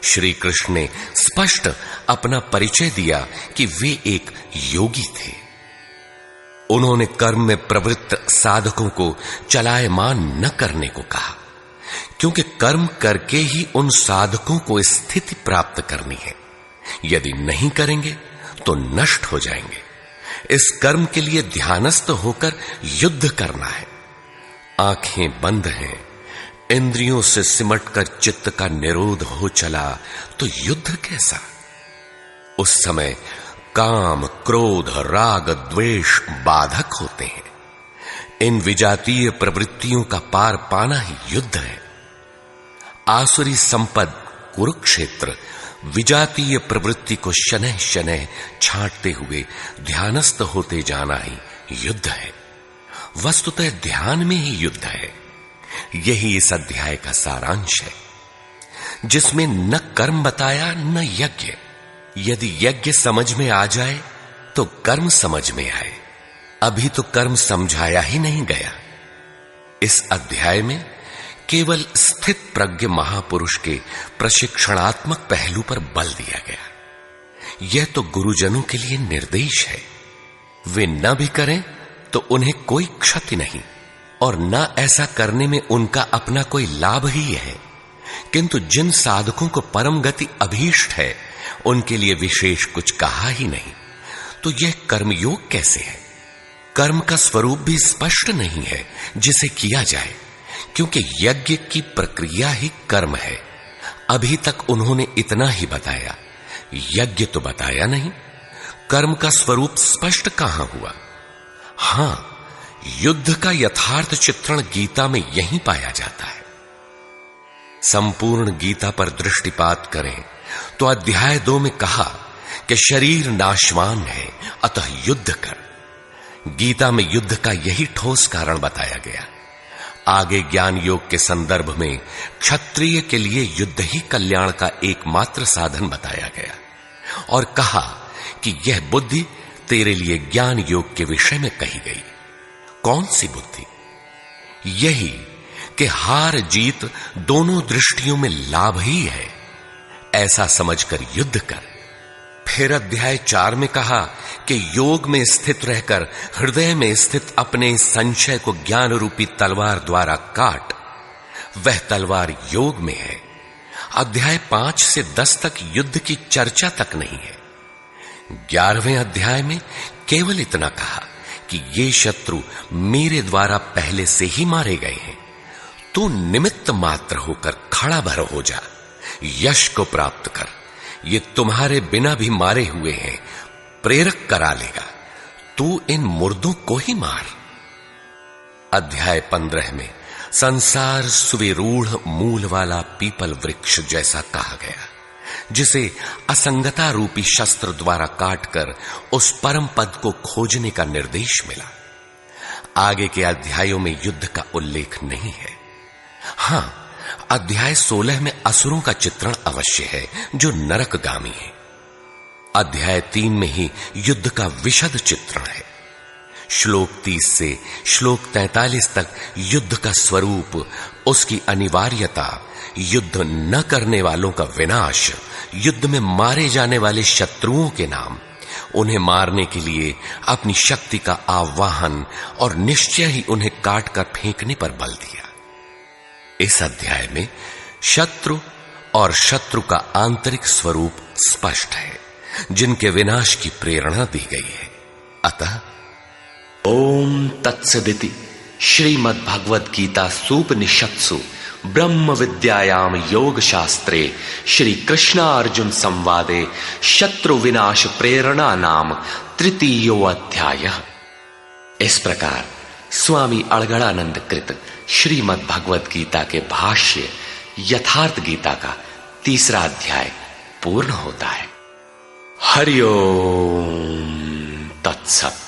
S3: श्री कृष्ण ने स्पष्ट अपना परिचय दिया कि वे एक योगी थे। उन्होंने कर्म में प्रवृत्त साधकों को चलायमान न करने को कहा, क्योंकि कर्म करके ही उन साधकों को स्थिति प्राप्त करनी है। यदि नहीं करेंगे तो नष्ट हो जाएंगे। इस कर्म के लिए ध्यानस्थ होकर युद्ध करना है। आंखें बंद हैं, इंद्रियों से सिमटकर चित्त का निरोध हो चला तो युद्ध कैसा। उस समय काम, क्रोध, राग, द्वेष बाधक होते हैं। इन विजातीय प्रवृत्तियों का पार पाना ही युद्ध है। आसुरी संपद कुरुक्षेत्र विजातीय प्रवृत्ति को शनह शनह छांटते हुए ध्यानस्थ होते जाना ही युद्ध है। वस्तुतः ध्यान में ही युद्ध है। यही इस अध्याय का सारांश है, जिसमें न कर्म बताया न यज्ञ। यदि यज्ञ समझ में आ जाए तो कर्म समझ में आए। अभी तो कर्म समझाया ही नहीं गया। इस अध्याय में केवल स्थित प्रज्ञ महापुरुष के प्रशिक्षणात्मक पहलू पर बल दिया गया। यह तो गुरुजनों के लिए निर्देश है। वे न भी करें तो उन्हें कोई क्षति नहीं, और न ऐसा करने में उनका अपना कोई लाभ ही है। किंतु जिन साधकों को परम गति अभीष्ट है, उनके लिए विशेष कुछ कहा ही नहीं। तो यह कर्मयोग कैसे है? कर्म का स्वरूप भी स्पष्ट नहीं है जिसे किया जाए, क्योंकि यज्ञ की प्रक्रिया ही कर्म है। अभी तक उन्होंने इतना ही बताया, यज्ञ तो बताया नहीं। कर्म का स्वरूप स्पष्ट कहां हुआ? हां, युद्ध का यथार्थ चित्रण गीता में यहीं पाया जाता है। संपूर्ण गीता पर दृष्टिपात करें तो अध्याय 2 में कहा कि शरीर नाशवान है, अतः युद्ध कर। गीता में युद्ध का यही ठोस कारण बताया गया। आगे ज्ञान योग के संदर्भ में क्षत्रिय के लिए युद्ध ही कल्याण का एकमात्र साधन बताया गया, और कहा कि यह बुद्धि तेरे लिए ज्ञान योग के विषय में कही गई। कौन सी बुद्धि? यही कि हार जीत दोनों दृष्टियों में लाभ ही है, ऐसा समझकर युद्ध कर। फिर अध्याय 4 में कहा कि योग में स्थित रहकर हृदय में स्थित अपने संशय को ज्ञान रूपी तलवार द्वारा काट। वह तलवार योग में है। अध्याय 5 से 10 तक युद्ध की चर्चा तक नहीं है। 11वें अध्याय में केवल इतना कहा कि ये शत्रु मेरे द्वारा पहले से ही मारे गए हैं। तू निमित्त मात्र होकर खड़ा भर हो जा, यश को प्राप्त कर। ये तुम्हारे बिना भी मारे हुए हैं, प्रेरक करा लेगा। तू इन मुर्दों को ही मार। अध्याय 15 में संसार सुविरूढ़ मूल वाला पीपल वृक्ष जैसा कहा गया, जिसे असंगता रूपी शस्त्र द्वारा काटकर उस परम पद को खोजने का निर्देश मिला। आगे के अध्यायों में युद्ध का उल्लेख नहीं है। हां, अध्याय 16 में असुरों का चित्रण अवश्य है, जो नरकगामी है। अध्याय 3 में ही युद्ध का विशद चित्रण है। श्लोक 30 से श्लोक 43 तक युद्ध का स्वरूप, उसकी अनिवार्यता, युद्ध न करने वालों का विनाश, युद्ध में मारे जाने वाले शत्रुओं के नाम, उन्हें मारने के लिए अपनी शक्ति का आह्वान और निश्चय ही उन्हें काट कर फेंकने पर बल दिया। इस अध्याय में शत्रु और शत्रु का आंतरिक स्वरूप स्पष्ट है, जिनके विनाश की प्रेरणा दी गई है। अतः
S1: ओम तत्सदिति श्रीमद्भगवद गीता सूपनिषत्सु ब्रह्म विद्यायाम योग शास्त्रे श्री कृष्णार्जुन संवादे शत्रु विनाश प्रेरणा नाम तृतीयो अध्याय। इस प्रकार स्वामी अड़गड़ानंद कृत श्रीमद् भगवद गीता के भाष्य यथार्थ गीता का 3रा अध्याय पूर्ण होता है। हरि ओम तत्सत।